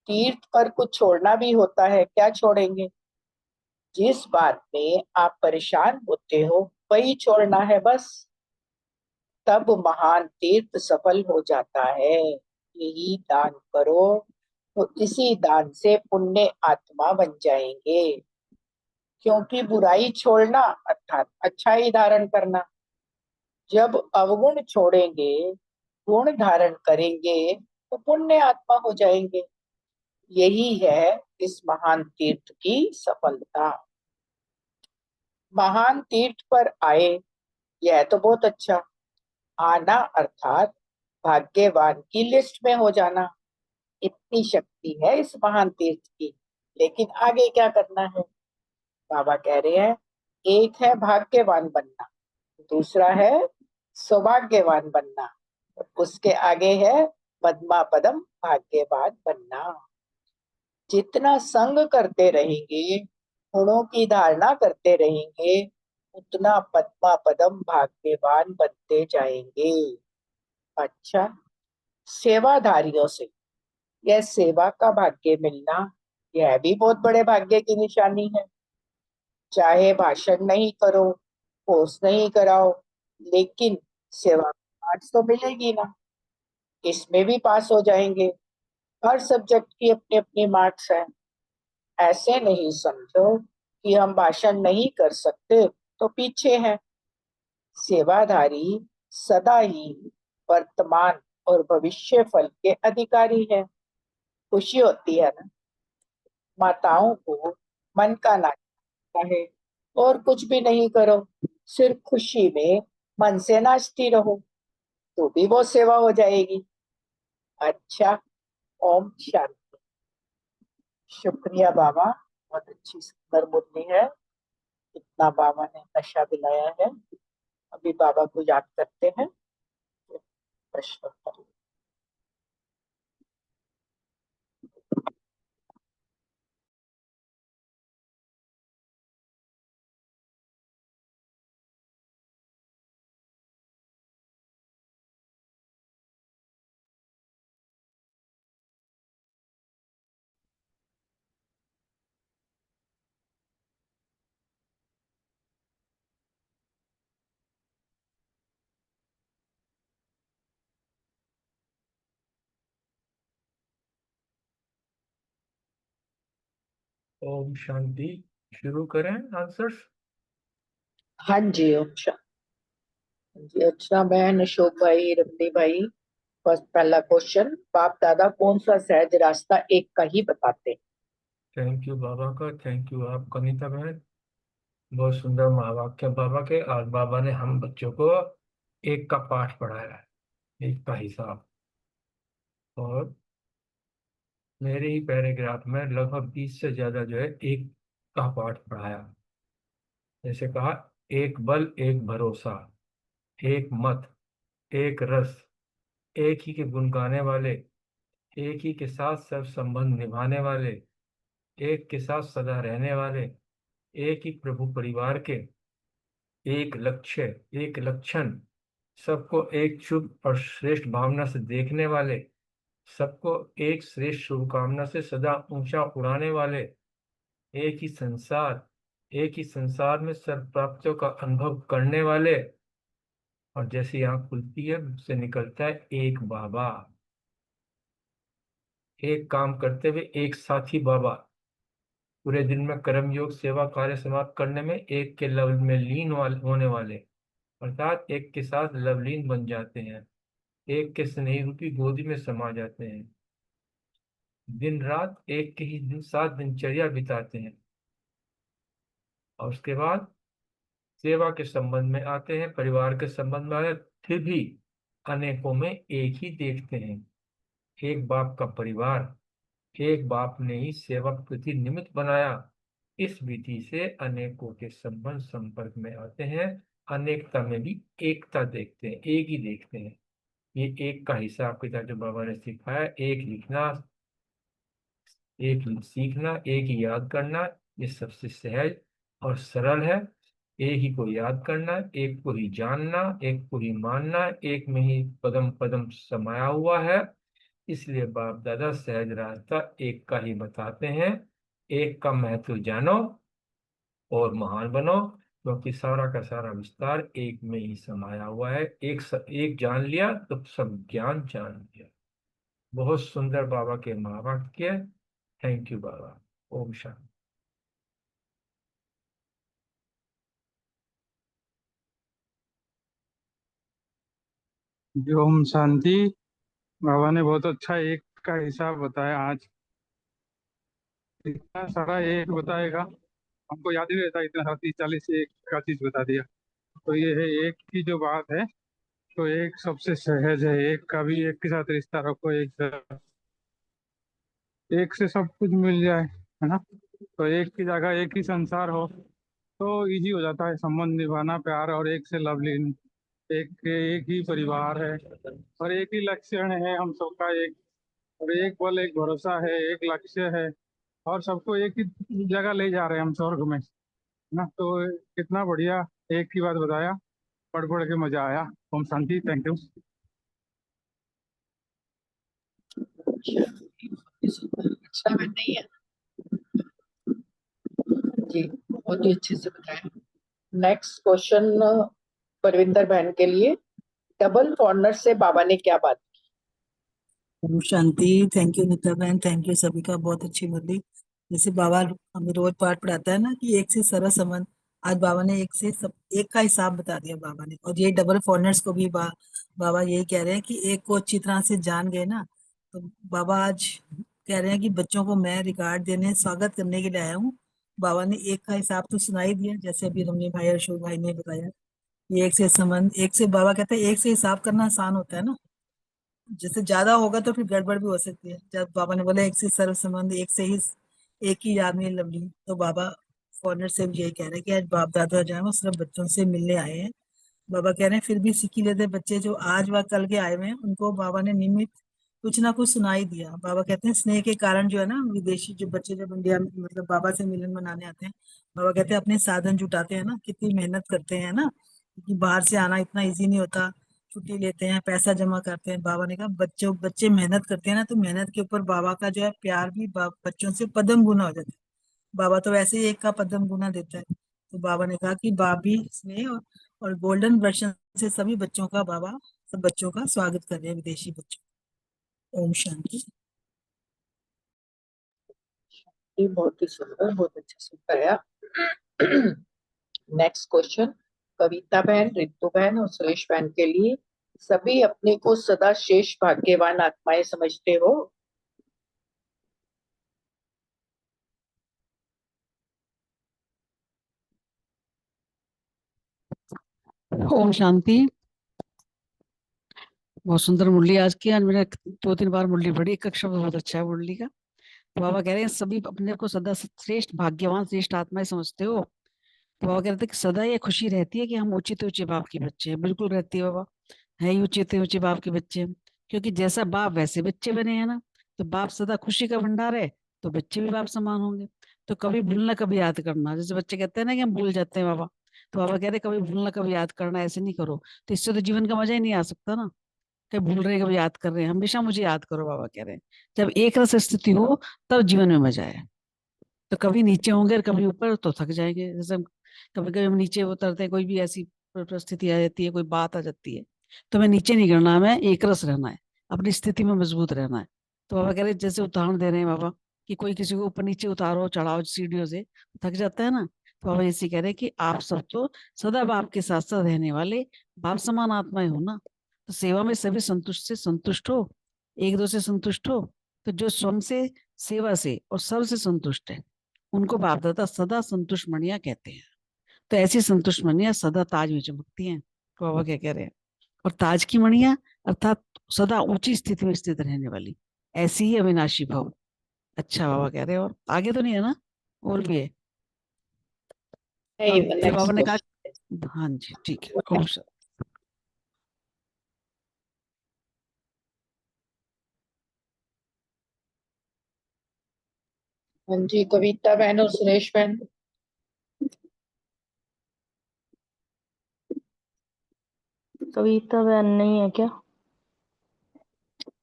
तीर्थ पर कुछ छोड़ना भी होता है, क्या छोड़ेंगे? जिस बात में आप परेशान होते हो वही छोड़ना है बस, तब महान तीर्थ सफल हो जाता है। यही दान करो तो इसी दान से पुण्य आत्मा बन जाएंगे। क्योंकि बुराई छोड़ना अर्थात अच्छा ही धारण करना। जब अवगुण छोड़ेंगे, गुण धारण करेंगे तो पुण्य आत्मा हो जाएंगे। यही है इस महान तीर्थ की सफलता। महान तीर्थ पर आए, यह तो बहुत अच्छा। आना अर्थात भाग्यवान की लिस्ट में हो जाना। इतनी शक्ति है इस महान तीर्थ की। लेकिन आगे क्या करना है? बाबा कह रहे हैं, एक है भाग्यवान बनना, दूसरा है सौभाग्यवान बनना, और उसके आगे है पद्मा पदम भाग्यवान बनना। जितना संग करते रहेंगे, गुणों की धारणा करते रहेंगे, उतना पद्मा पदम भाग्यवान बनते जाएंगे। अच्छा, सेवाधारियों से यह सेवा का भाग्य मिलना, यह भी बहुत बड़े भाग्य की निशानी है। चाहे भाषण नहीं करो, कोर्स नहीं कराओ, लेकिन सेवा मार्क्स तो मिलेगी ना, इसमें भी पास हो जाएंगे। हर सब्जेक्ट की अपनी अपनी मार्क्स है। ऐसे नहीं समझो कि हम भाषण नहीं कर सकते तो पीछे हैं। सेवाधारी सदा ही वर्तमान और भविष्य फल के अधिकारी है। खुशी होती है ना। माताओं को मन का नाचता है, और कुछ भी नहीं करो, सिर्फ खुशी में मन से नाचती रहो, तो भी वो सेवा हो जाएगी। अच्छा, ओम शांति। शुक्रिया बाबा, बहुत अच्छी सुंदर मुरली है। इतना बाबा ने नशा दिलाया है। अभी बाबा को याद करते हैं, फिर प्रश्नोत्तर। ओम शांति। शुरू करें आंसर्स। हाँ जी, ओम शांति जी। अच्छा बहन, अशोक भाई, रमनी भाई, फर्स्ट पहला क्वेश्चन, बाप दादा कौन सा सहज रास्ता एक का ही बताते? थैंक यू बाबा का, थैंक यू आप कनिता बहन। बहुत सुंदर महावाक्य बाबा के। आज बाबा ने हम बच्चों को एक का पाठ पढ़ाया है, एक का हिसाब। और मेरे ही पैराग्राफ में लगभग 20 से ज्यादा जो है एक का पाठ पढ़ाया। जैसे कहा, एक बल एक भरोसा, एक मत एक रस, एक ही के गुण गाने वाले, एक ही के साथ सब संबंध निभाने वाले, एक के साथ सदा रहने वाले, एक ही प्रभु परिवार के, एक लक्ष्य एक लक्षण, सबको एक शुभ और श्रेष्ठ भावना से देखने वाले, सबको एक श्रेष्ठ शुभकामना से सदा ऊंचा उड़ाने वाले, एक ही संसार, एक ही संसार में सर्व प्राप्तियों का अनुभव करने वाले। और जैसी आंख खुलती है उससे निकलता है एक बाबा। एक काम करते हुए एक साथी बाबा, पूरे दिन में कर्म योग सेवा कार्य समाप्त करने में एक के लव में लीन होने वाले, अर्थात एक के साथ लवलीन बन जाते हैं, एक के स्नेही रूपी गोदी में समा जाते हैं, दिन रात एक के ही दिन साथ दिनचर्या बिताते हैं। और उसके बाद सेवा के संबंध में आते हैं, परिवार के संबंध में आते हैं, फिर भी अनेकों में एक ही देखते हैं। एक बाप का परिवार, एक बाप ने ही सेवा प्रति निमित्त बनाया। इस विधि से अनेकों के संबंध संपर्क में आते हैं, अनेकता में भी एकता देखते हैं, एक ही देखते हैं। ये एक का हिसाब किताब जो बाबा ने सिखाया, एक लिखना, एक सीखना, एक ही याद करना, ये सबसे सहज और सरल है। एक ही को याद करना, एक को ही जानना, एक को ही मानना, एक में ही पदम पदम समाया हुआ है। इसलिए बाप दादा सहज रास्ता एक का ही बताते हैं। एक का महत्व जानो और महान बनो, क्योंकि सारा का सारा विस्तार एक में ही समाया हुआ है। एक जान लिया तो सब ज्ञान जान लिया। बहुत सुंदर बाबा के महावाक्य। थैंक यू बाबा। ओम शांति। जी, ओम शांति। बाबा ने बहुत अच्छा एक का हिसाब बताया आज। इतना सारा एक बताएगा, हमको याद ही नहीं रहता, इतना सारा 30-40 एक का चीज बता दिया। तो ये है एक की जो बात है, तो एक सबसे सहज है, एक का भी एक के साथ रिश्ता रखो, एक से सब कुछ मिल जाए, है ना। तो एक की जगह एक ही संसार हो तो इजी हो जाता है संबंध निभाना, प्यार, और एक से लव लेनी। एक ही परिवार है और एक ही लक्ष्य है हम सबका, एक और एक बल, एक भरोसा है, एक लक्ष्य है, और सबको एक ही जगह ले जा रहे हैं हम, स्वर्ग में, है ना। तो कितना बढ़िया एक ही बात बताया, पढ़ के मजा आया। ओम शांति, थैंक यू। अच्छा बहन नहीं है जी, बहुत ही अच्छे से बताया। नेक्स्ट क्वेश्चन परविंदर बहन के लिए, डबल फॉरनर से बाबा ने क्या बात ओम शांति। थैंक यू नीता बहन, थैंक यू सभी का, बहुत अच्छी मुरली। जैसे बाबा हमें रोज पाठ पढ़ाता है ना कि एक से सरल संबंध, आज बाबा ने एक से सब एक का हिसाब बता दिया बाबा ने। और ये डबल फॉरनर्स को भी बाबा यही कह रहे हैं कि एक को अच्छी तरह से जान गए ना, तो बाबा आज कह रहे हैं कि बच्चों को मैं रिकॉर्ड देने, स्वागत करने के लिए आया हूँ। बाबा ने एक का हिसाब तो सुनाई दिया, जैसे अभी रमनी भाई अशोक भाई ने बताया। ये एक से संबंध, एक से बाबा कहते हैं एक से हिसाब करना आसान होता है ना, जैसे ज्यादा होगा तो फिर गड़बड़ भी हो सकती है। जब बाबा ने बोला एक से सर्व संबंध, एक से ही, एक ही याद में लवली, तो बाबा फॉरनर से भी यही कह रहे हैं कि आज बाप दादा जो है वो सिर्फ बच्चों से मिलने आए हैं। बाबा कह रहे हैं फिर भी सीखी लेते बच्चे जो आज व कल के आए हुए हैं, उनको बाबा ने नियमित कुछ ना कुछ सुनाई दिया। बाबा कहते हैं स्नेह के कारण जो है ना, विदेशी जो बच्चे जब इंडिया में मतलब बाबा से मिलन मनाने आते हैं, बाबा कहते हैं अपने साधन जुटाते हैं ना, कितनी मेहनत करते हैं ना, क्योंकि बाहर से आना इतना इजी नहीं होता। छुट्टी लेते हैं, पैसा जमा करते हैं। बाबा ने कहा बच्चों बच्चे मेहनत करते हैं ना, तो मेहनत के ऊपर बाबा का जो है प्यार भी बच्चों से पदम गुना हो जाता है। बाबा तो वैसे ही एक का पदम गुना देता है। तो बाबा ने कहा कि बाबी स्नेह और गोल्डन वर्षन से सभी बच्चों का बाबा, सब बच्चों का स्वागत कर रहे हैं, विदेशी बच्चों। ओम शांति। की? बहुत ही सुंदर, बहुत अच्छे से बताया। नेक्स्ट क्वेश्चन कविता बहन, रितु बहन और सुरेश बहन के लिए, सभी अपने को सदा शेष भाग्यवान आत्माएं समझते हो? ओम शांति। बहुत सुंदर मुरली आज की। आज मैंने 2-3 बार मुरली पढ़ी, एक शब्द बहुत अच्छा है मुरली का। तो बाबा कह रहे हैं सभी अपने को सदा श्रेष्ठ भाग्यवान श्रेष्ठ आत्माएं समझते हो। तो बाबा कह रहे थे कि सदा ये खुशी रहती है कि हम ऊंचे ऊंचे बाप के बच्चे हैं। बिल्कुल रहती है बाबा, है ही ऊंचे ऊंचे बाप के बच्चे हैं। क्योंकि जैसा बाप वैसे बच्चे बने हैं ना, तो बाप सदा खुशी का भंडार है, तो बच्चे भी बाप समान होंगे। तो कभी भूलना कभी याद करना, जैसे बच्चे कहते हैं ना कि हम भूल जाते हैं बाबा, तो बाबा कह रहे कभी भूलना कभी याद करना, ऐसे नहीं करो। तो इससे तो जीवन का मजा ही नहीं आ सकता ना। कभी भूल रहे हैं कभी याद कर रहे हैं, हमेशा मुझे याद करो बाबा कह रहे हैं। जब एक रस स्थिति हो तब जीवन में मजा है। तो कभी नीचे होंगे और कभी ऊपर, तो थक जाएंगे। जैसे कभी कभी हम नीचे उतरते हैं, कोई भी ऐसी परिस्थिति आ जाती है, कोई बात आ जाती है, तो हमें नीचे नहीं गिरना, हमें एक रस रहना है, अपनी स्थिति में मजबूत रहना है। तो बाबा कह रहे हैं, जैसे उदाहरण दे रहे हैं बाबा कि कोई किसी को ऊपर नीचे उतारो चढ़ाओ सीढ़ियों से, थक जाता है ना। तो बाबा ऐसे कह रहे हैं कि आप सब तो सदा बाप के साथ साथ रहने वाले बाप समान आत्माएं हो ना। तो सेवा में सभी संतुष्ट से संतुष्ट हो, एक दो से संतुष्ट हो। तो जो स्वयं से, सेवा से और सब से संतुष्ट है, उनको बाप दादा सदा संतुष्ट मणिया कहते हैं। तो ऐसी संतुष्ट मणिया सदा ताज में चमकती हैं। तो बाबा क्या कह रहे हैं, और ताज की मणिया अर्थात सदा ऊंची स्थिति में स्थित रहने वाली, ऐसी ही अविनाशी भव। अच्छा बाबा कह रहे हैं, और आगे तो नहीं है ना, और भी है। नहीं, फिर नेक्स्ट बाबा ने कहा, क्वेश्चन। हाँ जी ठीक है। ओम शांति। हाँ जी, कविता बहन और सुरेश बहन। कविता बहन नहीं है क्या?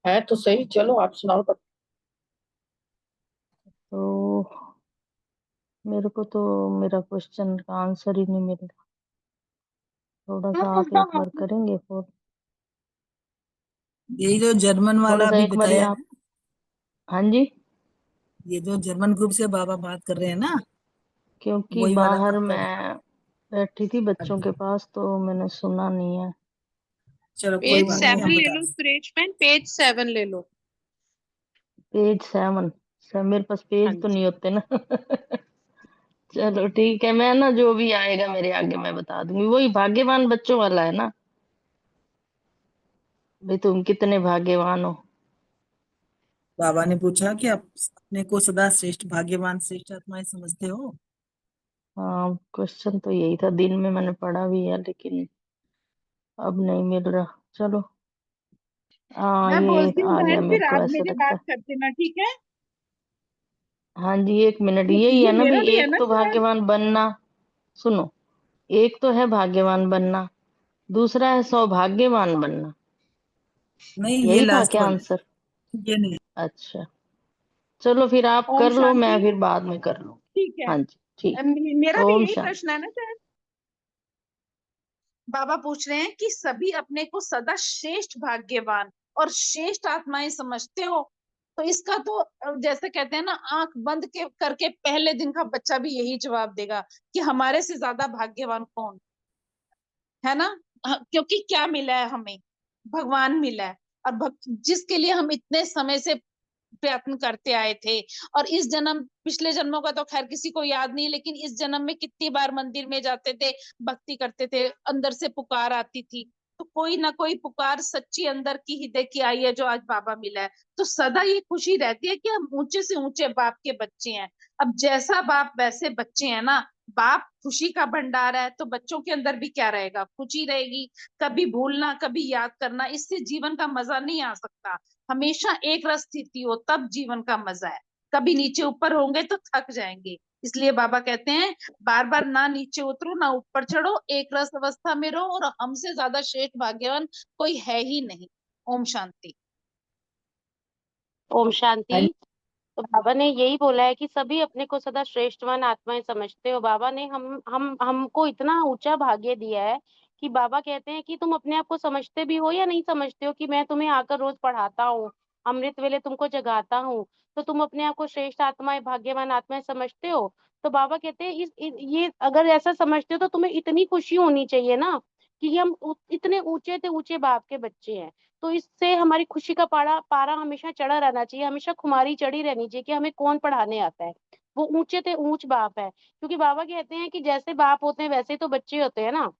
है तो सही, चलो आप सुनाओ तब। तो मेरे को तो मेरा क्वेश्चन का आंसर ही नहीं मिल रहा। थोड़ा सा आप एक बार करेंगे फोन? ये जो जर्मन थोड़ा वाला सा अभी एक बार बताया आप। है, हाँ जी। ये जो जर्मन ग्रुप से बाबा बात कर रहे हैं ना, क्योंकि वही वाला बाहर आपका। मैं बैठी थी बच्चों के पास, तो मैंने सुना नहीं है। चलो कोई पेज बात तो नहीं, 7 हम ले बता लो दें। सुरेश मैन, पेज 7 ले लो। पेज 7? सर मेरे पास हाँ पेज तो जी। नहीं होते ना। चलो ठीक है, मैं ना जो भी आएगा मेरे आगे मैं बता दूंगी। वही भाग्यवान बच्चों वाला है ना? भाई तुम कितने भाग्यवान हो। बाबा ने पूछा कि आप अपने को सदा श्रेष्ठ भाग्यवान श्रेष्ठ आत्माएं समझते हो। हाँ, क्वेश्चन तो यही था, दिन में मैंने पढ़ा भी है लेकिन अब नहीं मिल रहा। चलो, हाँ मैं ये बोलती हूँ आ गया, बहन, मेरे फिर को आप ऐसे मेरी लगता बात है। कर देना, ठीक है? हाँ जी, 1 मिनट, यही ये है ना भाई, मेरा भी है एक ना तो शायद। भाग्यवान बनना। सुनो, एक तो है भाग्यवान बनना, दूसरा है सौभाग्यवान बनना। नहीं, ये यही था लास्ट क्या वाला आंसर? है, ये नहीं। अच्छा, चलो फिर आप ओम कर लो, शांति। मैं फिर बाद में कर लूँ। ठीक है। हाँ जी, ठीक। मेरा भी ओम यही शांति। प्रश्न है ना शायद। बाबा पूछ रहे हैं कि सभी अपने को सदा श्रेष्ठ भाग्यवान और श्रेष्ठ आत्माएं समझते हो। तो इसका तो जैसे कहते हैं ना, आंख बंद के करके पहले दिन का बच्चा भी यही जवाब देगा कि हमारे से ज्यादा भाग्यवान कौन है ना। क्योंकि क्या मिला है हमें? भगवान मिला है। और जिसके लिए हम इतने समय से प्रयत्न करते आए थे। और इस जन्म, पिछले जन्मों का तो खैर किसी को याद नहीं, लेकिन इस जन्म में कितनी बार मंदिर में जाते थे, भक्ति करते थे, अंदर से पुकार आती थी। तो कोई ना कोई पुकार सच्ची अंदर की हृदय की आई है, जो आज बाबा मिला है। तो सदा ये खुशी रहती है कि हम ऊंचे से ऊंचे बाप के बच्चे हैं। अब जैसा बाप वैसे बच्चे हैं ना। बाप खुशी का भंडार है, तो बच्चों के अंदर भी क्या रहेगा? खुशी रहेगी। कभी भूलना, कभी याद करना, इससे जीवन का मजा नहीं आ सकता। हमेशा एक रस स्थिति हो, तब जीवन का मजा है। कभी नीचे ऊपर होंगे तो थक जाएंगे। इसलिए बाबा कहते हैं, बार बार ना नीचे उतरो ना ऊपर चढ़ो, एक रस अवस्था में रहो, और हमसे ज्यादा श्रेष्ठ भाग्यवान कोई है ही नहीं। ओम शांति। ओम शांति। तो बाबा ने यही बोला है कि सभी अपने को सदा श्रेष्ठवान आत्माएं समझते हो। बाबा ने हम हमको इतना ऊंचा भाग्य दिया है कि बाबा कहते हैं कि तुम अपने आप को समझते भी हो या नहीं समझते हो, कि मैं तुम्हें आकर रोज पढ़ाता हूँ, अमृत वेले तुमको जगाता हूँ, तो तुम अपने आप को श्रेष्ठ आत्माएं भाग्यवान आत्माएं समझते हो। तो बाबा कहते हैं ये अगर ऐसा समझते हो तो तुम्हें इतनी खुशी होनी चाहिए ना, कि हम इतने ऊंचे से ऊंचे बाप के बच्चे हैं। तो इससे हमारी खुशी का पारा पारा हमेशा चढ़ा रहना चाहिए, हमेशा खुमारी चढ़ी रहनी चाहिए कि हमें कौन पढ़ाने आता है। वो ऊंचे से ऊंच बाप है, क्योंकि बाबा कहते हैं कि जैसे बाप होते हैं वैसे ही तो बच्चे होते हैं ना।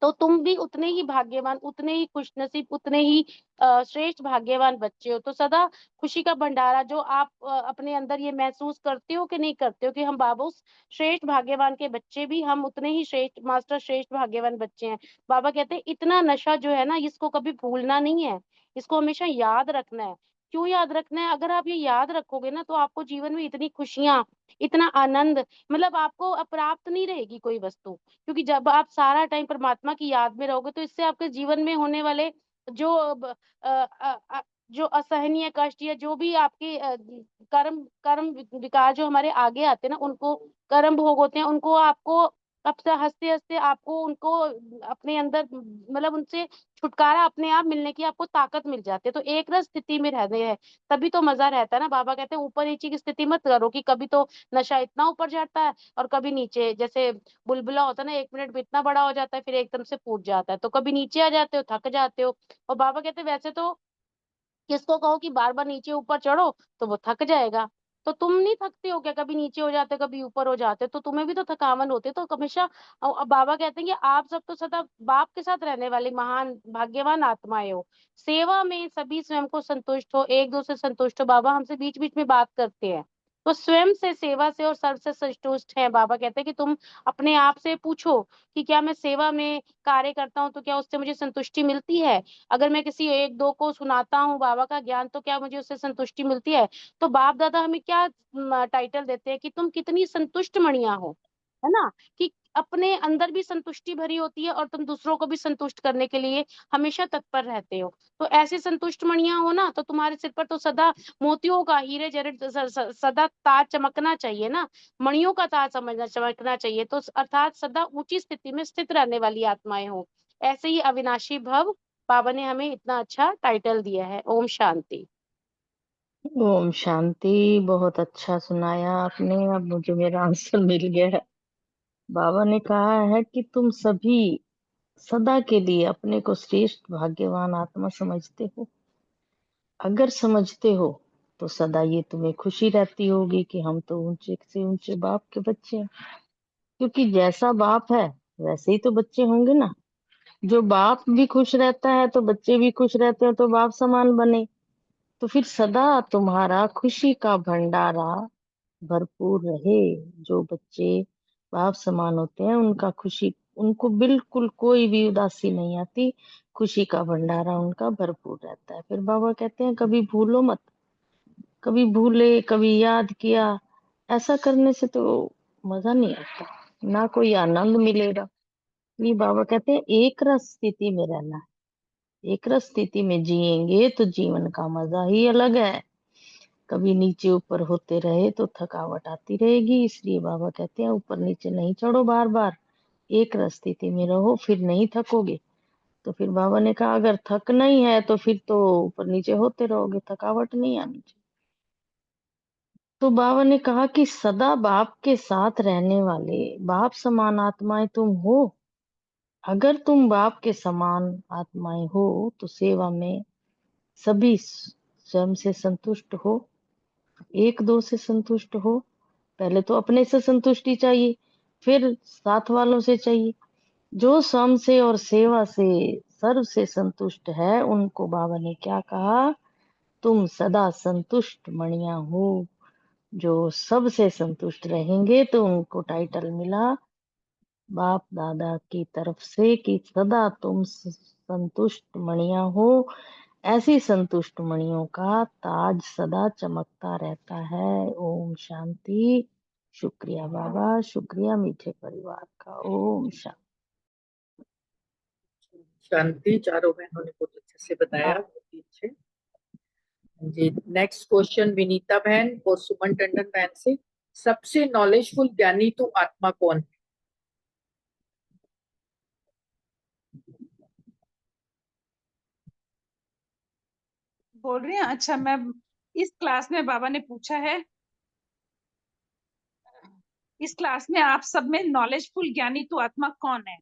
तो तुम भी उतने ही भाग्यवान, उतने ही खुशनसीब, उतने ही श्रेष्ठ भाग्यवान बच्चे हो। तो सदा खुशी का भंडारा जो आप अपने अंदर ये महसूस करते हो कि नहीं करते हो कि हम बाबा उस श्रेष्ठ भाग्यवान के बच्चे भी हम उतने ही श्रेष्ठ मास्टर श्रेष्ठ भाग्यवान बच्चे हैं। बाबा कहते हैं इतना नशा जो है ना, इसको कभी भूलना नहीं है, इसको हमेशा याद रखना है। क्यों याद रखना है? अगर आप ये याद रखोगे ना, तो आपको जीवन में इतनी खुशियां, इतना आनंद, मतलब आपको अप्राप्त नहीं रहेगी कोई वस्तु। क्योंकि जब आप सारा टाइम परमात्मा की याद में रहोगे, तो इससे आपके जीवन में होने वाले जो अ, अ, अ, जो असहनीय कष्ट या जो भी आपके कर्म कर्म विकार जो हमारे आगे आते हैं ना, उनको कर्म भोग होते हैं, उनको आपको अब से हंसते हंसते आपको उनको अपने अंदर, मतलब उनसे छुटकारा अपने आप मिलने की आपको ताकत मिल जाती है। तो एक रस स्थिति में रहने हैं, तभी तो मजा रहता है ना। बाबा कहते हैं ऊपर नीचे की स्थिति मत करो, कि कभी तो नशा इतना ऊपर जाता है और कभी नीचे। जैसे बुलबुला होता है ना, 1 मिनट में इतना बड़ा हो जाता है, फिर एकदम से फूट जाता है, तो कभी नीचे आ जाते हो, थक जाते हो। और बाबा कहते हैं वैसे तो किसको कहो कि बार बार नीचे ऊपर चढ़ो, तो वो थक जाएगा। तो तुम नहीं थकते हो क्या? कभी नीचे हो जाते हो, कभी ऊपर हो जाते हो, तो तुम्हें भी तो थकावन होती है। तो हमेशा बाबा कहते हैं कि आप सब तो सदा बाप के साथ रहने वाली महान भाग्यवान आत्माएं हो। सेवा में सभी स्वयं को संतुष्ट हो, एक दूसरे से संतुष्ट हो। बाबा हमसे बीच बीच में बात करते हैं, तो स्वयं से, सेवा से और सर्व से संतुष्ट है। बाबा कहते हैं कि तुम अपने आप से पूछो कि क्या मैं सेवा में कार्य करता हूँ, तो क्या उससे मुझे संतुष्टि मिलती है? अगर मैं किसी एक दो को सुनाता हूँ बाबा का ज्ञान, तो क्या मुझे उससे संतुष्टि मिलती है? तो बाप दादा हमें क्या टाइटल देते हैं कि तुम कितनी संतुष्ट मणियां हो, है ना। कि अपने अंदर भी संतुष्टि भरी होती है और तुम दूसरों को भी संतुष्ट करने के लिए हमेशा तत्पर रहते हो। तो ऐसे संतुष्ट मणियां हो ना, तो तुम्हारे सिर पर तो सदा मोतियों का, हीरे जड़ित सदा ताज चमकना चाहिए ना। मणियों का ताज समझना चमकना चाहिए। तो अर्थात सदा ऊंची स्थिति में स्थित रहने वाली आत्माएं हो। ऐसे ही अविनाशी भव, बाबा ने हमें इतना अच्छा टाइटल दिया है। ओम शांति। ओम शांति। बहुत अच्छा सुनाया आपने, अब मुझे मेरा आंसर मिल गया है। बाबा ने कहा है कि तुम सभी सदा के लिए अपने को श्रेष्ठ भाग्यवान आत्मा समझते हो। अगर समझते हो तो सदा ये तुम्हें खुशी रहती होगी कि हम तो ऊंचे से ऊंचे बाप के बच्चे हैं। क्योंकि जैसा बाप है वैसे ही तो बच्चे होंगे ना। जो बाप भी खुश रहता है तो बच्चे भी खुश रहते हैं, तो बाप समान बने। तो फिर सदा तुम्हारा खुशी का भंडारा भरपूर रहे। जो बच्चे बाप समान होते हैं उनका खुशी, उनको बिल्कुल कोई भी उदासी नहीं आती, खुशी का भंडारा उनका भरपूर रहता है। फिर बाबा कहते हैं कभी भूलो मत, कभी भूले कभी याद किया, ऐसा करने से तो मजा नहीं आता, ना कोई आनंद मिलेगा। ये बाबा कहते हैं एक रस स्थिति में रहना है, एक रस स्थिति में जिएंगे तो जीवन का मजा ही अलग है। कभी नीचे ऊपर होते रहे तो थकावट आती रहेगी, इसलिए बाबा कहते हैं ऊपर नीचे नहीं चढ़ो बार बार, एक रस स्थिति में रहो, फिर नहीं थकोगे। तो फिर बाबा ने कहा अगर थकना ही है तो फिर तो ऊपर नीचे होते रहोगे, थकावट नहीं आनी चाहिए। तो बाबा ने कहा कि सदा बाप के साथ रहने वाले बाप समान आत्माएं तुम हो। अगर तुम बाप के समान आत्माएं हो तो सेवा में सभी स्वयं से संतुष्ट हो, एक दो से संतुष्ट हो। पहले तो अपने से संतुष्टि चाहिए, फिर साथ वालों से चाहिए। जो स्वयं से और सेवा से सर्व से संतुष्ट है उनको बाबा ने क्या कहा, तुम सदा संतुष्ट मणिया हो। जो सबसे संतुष्ट रहेंगे तो उनको टाइटल मिला बाप दादा की तरफ से कि सदा तुम संतुष्ट मणिया हो। ऐसी संतुष्ट मणियों का ताज सदा चमकता रहता है। ओम शांति। शुक्रिया बाबा, शुक्रिया मीठे परिवार का। ओम शांति। शांति। चारों बहनों ने बहुत अच्छे से बताया, बहुत ही अच्छे। जी, नेक्स्ट क्वेश्चन विनीता बहन और सुमन टंडन बहन से, सबसे नॉलेजफुल ज्ञानी तो आत्मा कौन है? बोल रही हैं? अच्छा, मैं इस क्लास में बाबा ने पूछा है, इस क्लास में आप सब में नॉलेजफुल ज्ञानी तो आत्मा कौन है?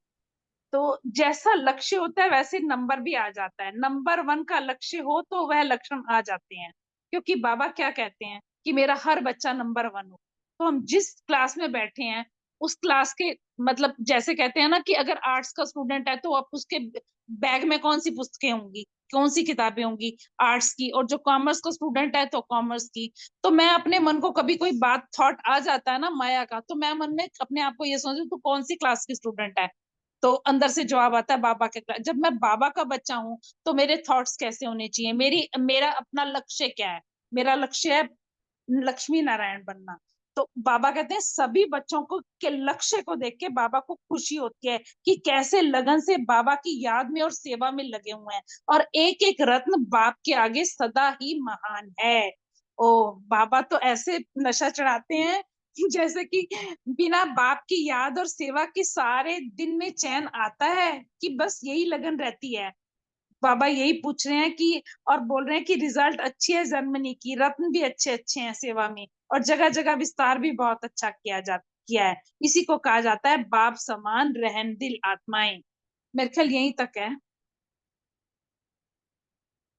तो जैसा लक्ष्य होता है वैसे नंबर भी आ जाता है। नंबर 1 का लक्ष्य हो तो वह लक्षण आ जाते हैं, क्योंकि बाबा क्या कहते हैं कि मेरा हर बच्चा नंबर 1 हो। तो हम जिस क्लास में बैठे हैं उस क्लास के, मतलब जैसे कहते हैं ना कि अगर आर्ट्स का स्टूडेंट है तो आप उसके बैग में कौन सी पुस्तकें होंगी, कौन सी किताबें होंगी, आर्ट्स की। और जो कॉमर्स का स्टूडेंट है तो कॉमर्स की। तो मैं अपने मन को कभी कोई बात थॉट आ जाता है ना माया का, तो मैं मन में अपने आप को ये सोचती तू कौन सी क्लास की स्टूडेंट है, तो अंदर से जवाब आता है बाबा के क्लास। जब मैं बाबा का बच्चा हूँ तो मेरे थॉट्स कैसे होने चाहिए, मेरा अपना लक्ष्य क्या है? मेरा लक्ष्य है लक्ष्मी नारायण बनना। तो बाबा कहते हैं सभी बच्चों को के लक्ष्य को देख के बाबा को खुशी होती है कि कैसे लगन से बाबा की याद में और सेवा में लगे हुए हैं, और एक एक रत्न बाप के आगे सदा ही महान है। ओ, बाबा तो ऐसे नशा चढ़ाते हैं कि जैसे कि बिना बाप की याद और सेवा के सारे दिन में चैन आता है कि बस यही लगन रहती है। बाबा यही पूछ रहे हैं कि, और बोल रहे हैं कि रिजल्ट अच्छी है जर्मनी की, रत्न भी अच्छे अच्छे हैं सेवा में, और जगह जगह विस्तार भी बहुत अच्छा किया है। इसी को कहा जाता है बाप समान रहम दिल आत्माएं। मेरे ख्याल यहीं तक है।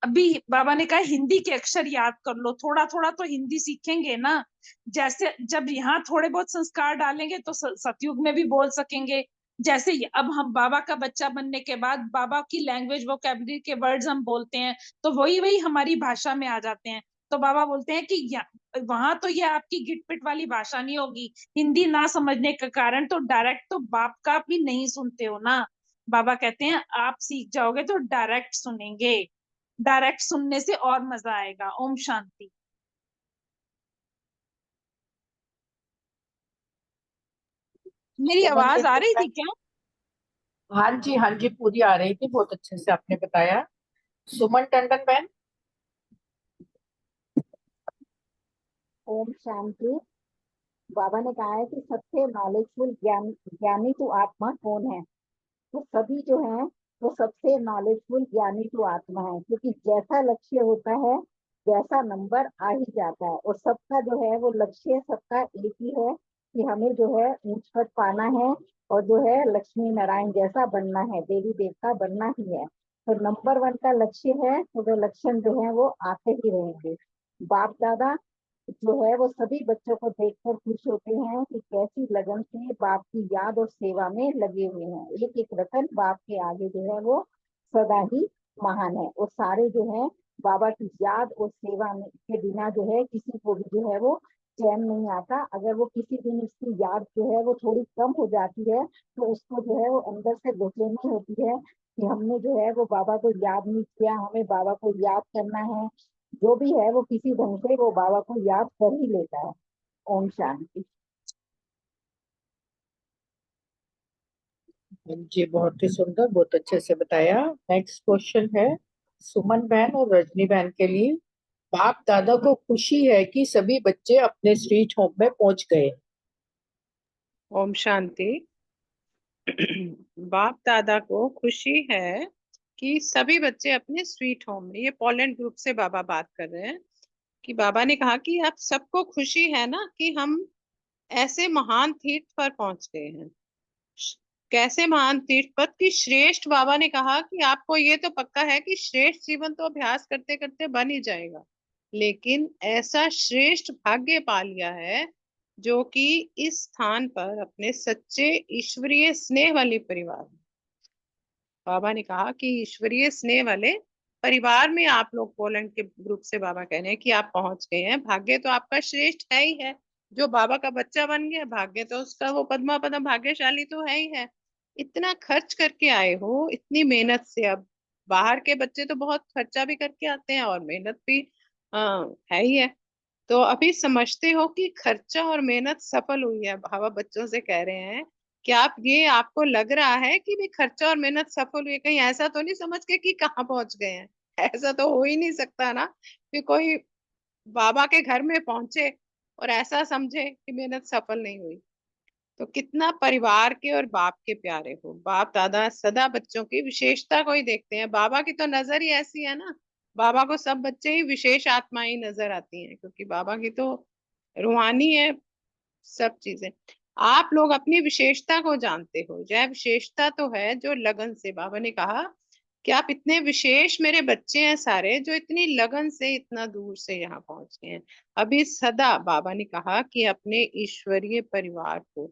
अभी बाबा ने कहा हिंदी के अक्षर याद कर लो, थोड़ा थोड़ा तो हिंदी सीखेंगे ना। जैसे जब यहाँ थोड़े बहुत संस्कार डालेंगे तो सतयुग में भी बोल सकेंगे। जैसे अब हम बाबा का बच्चा बनने के बाद बाबा की लैंग्वेज वोकैबुलरी के वर्ड्स हम बोलते हैं तो वही वही हमारी भाषा में आ जाते हैं। तो बाबा बोलते हैं कि वहां तो ये आपकी गिटपिट वाली भाषा नहीं होगी, हिंदी ना समझने के कारण तो डायरेक्ट तो बाप का भी नहीं सुनते हो ना। बाबा कहते हैं आप सीख जाओगे तो डायरेक्ट सुनेंगे, डायरेक्ट सुनने से और मजा आएगा। ओम शांति। मेरी सुमन आवाज आ टंडन रही बहन? थी क्या? हाँ जी, हाँ जी, पूरी आ रही थी, बहुत अच्छे से आपने बताया। सुमन टंडन बहन? ओम शांति। बाबा ने कहा है कि सबसे नॉलेजफुल ज्ञानी तो आत्मा कौन है? तो सभी जो है वो सबसे नॉलेजफुल ज्ञानी तो आत्मा है, क्योंकि जैसा लक्ष्य होता है वैसा नंबर आ ही जाता है। और सबका जो है वो लक्ष्य सबका एक ही है कि हमें जो है ऊंच पद पाना है और जो है लक्ष्मी नारायण जैसा बनना है, देवी देवता बनना ही है। तो नंबर 1 का लक्ष्य है तो वो लक्षण जो है वो आते ही रहेंगे। बाप दादा जो है वो सभी बच्चों को देखकर खुश होते हैं कि कैसी लगन से बाप की याद और सेवा में लगे हुए हैं। एक एक रतन बाप के आगे जो है वो सदा ही महान है। और सारे जो है बाबा की याद और सेवा में के बिना जो है किसी को भी जो है वो चैन नहीं आता। अगर वो किसी दिन उसकी याद जो है वो थोड़ी कम हो जाती है तो उसको जो है वो अंदर से बेचैनी होती है कि हमने जो है वो बाबा को याद नहीं किया, हमें बाबा को याद करना है। जो भी है वो किसी ढंग से वो बाबा को याद कर ही लेता है। ओम शांति। जी बहुत ही सुंदर, बहुत अच्छे से बताया। नेक्स्ट क्वेश्चन है सुमन बहन और रजनी बहन के लिए। बाप दादा को खुशी है कि सभी बच्चे अपने स्वीट होम में पहुंच गए। ओम शांति। बाप दादा को खुशी है कि सभी बच्चे अपने स्वीट होम में, ये पोलैंड ग्रुप से बाबा बात कर रहे हैं, कि बाबा ने कहा कि आप सबको खुशी है ना कि हम ऐसे महान तीर्थ पर पहुंच गए हैं। कैसे महान तीर्थ पर कि श्रेष्ठ, बाबा ने कहा कि आपको ये तो पक्का है कि श्रेष्ठ जीवन तो अभ्यास करते करते बन ही जाएगा, लेकिन ऐसा श्रेष्ठ भाग्य पा लिया है जो कि इस स्थान पर अपने सच्चे ईश्वरीय स्नेह वाले परिवार में, बाबा ने कहा कि ईश्वरीय स्नेह वाले परिवार में आप लोग, पोलैंड के ग्रुप से बाबा कह रहे हैं कि आप पहुंच गए हैं। भाग्य तो आपका श्रेष्ठ है ही है, जो बाबा का बच्चा बन गया भाग्य तो उसका वो पद्मा पद्म भाग्यशाली तो है ही है। इतना खर्च करके आए हो, इतनी मेहनत से। अब बाहर के बच्चे तो बहुत खर्चा भी करके आते हैं और मेहनत भी है ही है। तो अभी समझते हो कि खर्चा और मेहनत सफल हुई है। बाबा बच्चों से कह रहे हैं कि आप, ये आपको लग रहा है कि भी खर्चा और मेहनत सफल हुई है, कहीं ऐसा तो नहीं समझ के कि कहाँ पहुंच गए हैं। ऐसा तो हो ही नहीं सकता ना कि कोई बाबा के घर में पहुंचे और ऐसा समझे कि मेहनत सफल नहीं हुई। तो कितना परिवार के और बाप के प्यारे हो। बाप दादा सदा बच्चों की विशेषता को ही देखते हैं। बाबा की तो नजर ही ऐसी है ना, बाबा को सब बच्चे ही विशेष आत्माएं ही नजर आती हैं, क्योंकि बाबा की तो रूहानी है सब चीजें। आप लोग अपनी विशेषता को जानते हो। यह विशेषता तो है जो लगन से, बाबा ने कहा कि आप इतने विशेष मेरे बच्चे हैं सारे, जो इतनी लगन से इतना दूर से यहाँ पहुंच गए हैं। अभी सदा बाबा ने कहा कि अपने ईश्वरीय परिवार को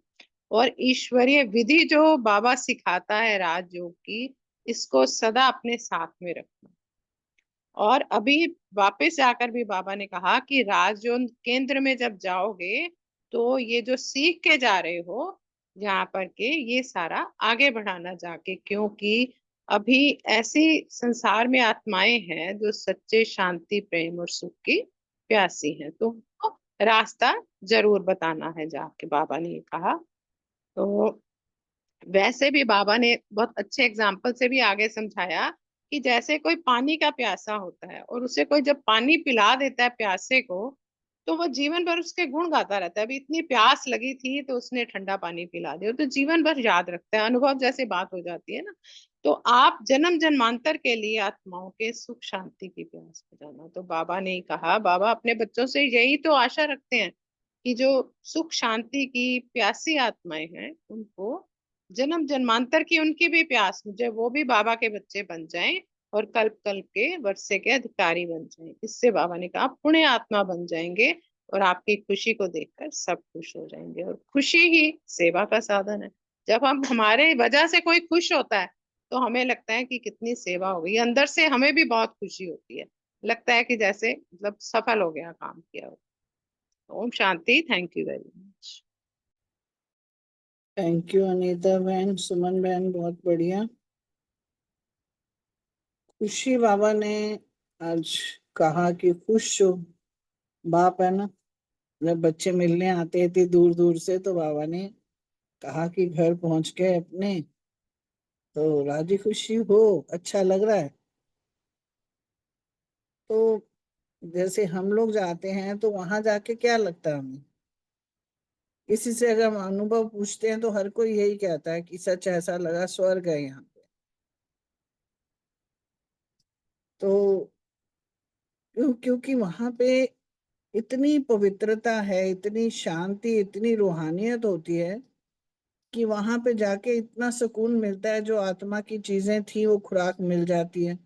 और ईश्वरीय विधि जो बाबा सिखाता है राजयोग की, इसको सदा अपने साथ में रखना। और अभी वापस जाकर भी बाबा ने कहा कि राजयोग केंद्र में जब जाओगे तो ये जो सीख के जा रहे हो यहाँ पर के, ये सारा आगे बढ़ाना जाके, क्योंकि अभी ऐसी संसार में आत्माएं हैं जो सच्चे शांति प्रेम और सुख की प्यासी हैं, तो उनको रास्ता जरूर बताना है जाके, बाबा ने ये कहा। तो वैसे भी बाबा ने बहुत अच्छे एग्जाम्पल से भी आगे समझाया कि जैसे कोई पानी का प्यासा होता है और उसे कोई जब पानी पिला देता है प्यासे को, तो वो जीवन भर उसके गुण गाता रहता है। अभी इतनी प्यास लगी थी तो उसने ठंडा पानी पिला दिया, तो जीवन भर याद रखता है, अनुभव जैसे बात हो जाती है ना। तो आप जन्म जन्मांतर के लिए आत्माओं के सुख शांति की प्यास बुझाना। तो बाबा ने कहा, बाबा अपने बच्चों से यही तो आशा रखते हैं कि जो सुख शांति की प्यासी आत्माएं हैं उनको जन्म जन्मांतर की उनकी भी प्यास मुझे, वो भी बाबा के बच्चे बन जाएं और कल्प कल्प के वर्षे के अधिकारी बन जाएं। इससे बाबा ने कहा पुण्य आत्मा बन जाएंगे और आपकी खुशी को देखकर सब खुश हो जाएंगे। और खुशी ही सेवा का साधन है। जब हम, हमारे वजह से कोई खुश होता है तो हमें लगता है कि कितनी सेवा हो गई, अंदर से हमें भी बहुत खुशी होती है, लगता है कि जैसे मतलब सफल हो गया, काम किया हो। ओम शांति। Thank you very much. Thank you Anita बहन, सुमन बहन, बहुत बढ़िया। खुशी बाबा ने आज कहा कि खुश जो बाप है ना, जब बच्चे मिलने आते थे दूर दूर से तो बाबा ने कहा कि घर पहुंच गए अपने, तो राजी खुशी हो, अच्छा लग रहा है। तो जैसे हम लोग जाते हैं तो वहां जाके क्या लगता है हमें, किसी से अगर हम अनुभव पूछते हैं तो हर कोई यही कहता है कि सच ऐसा लगा, स्वर्ग है यहाँ पे। तो क्योंकि वहां पे इतनी पवित्रता है, इतनी शांति, इतनी रूहानियत होती है कि वहां पे जाके इतना सुकून मिलता है। जो आत्मा की चीजें थी वो खुराक मिल जाती है।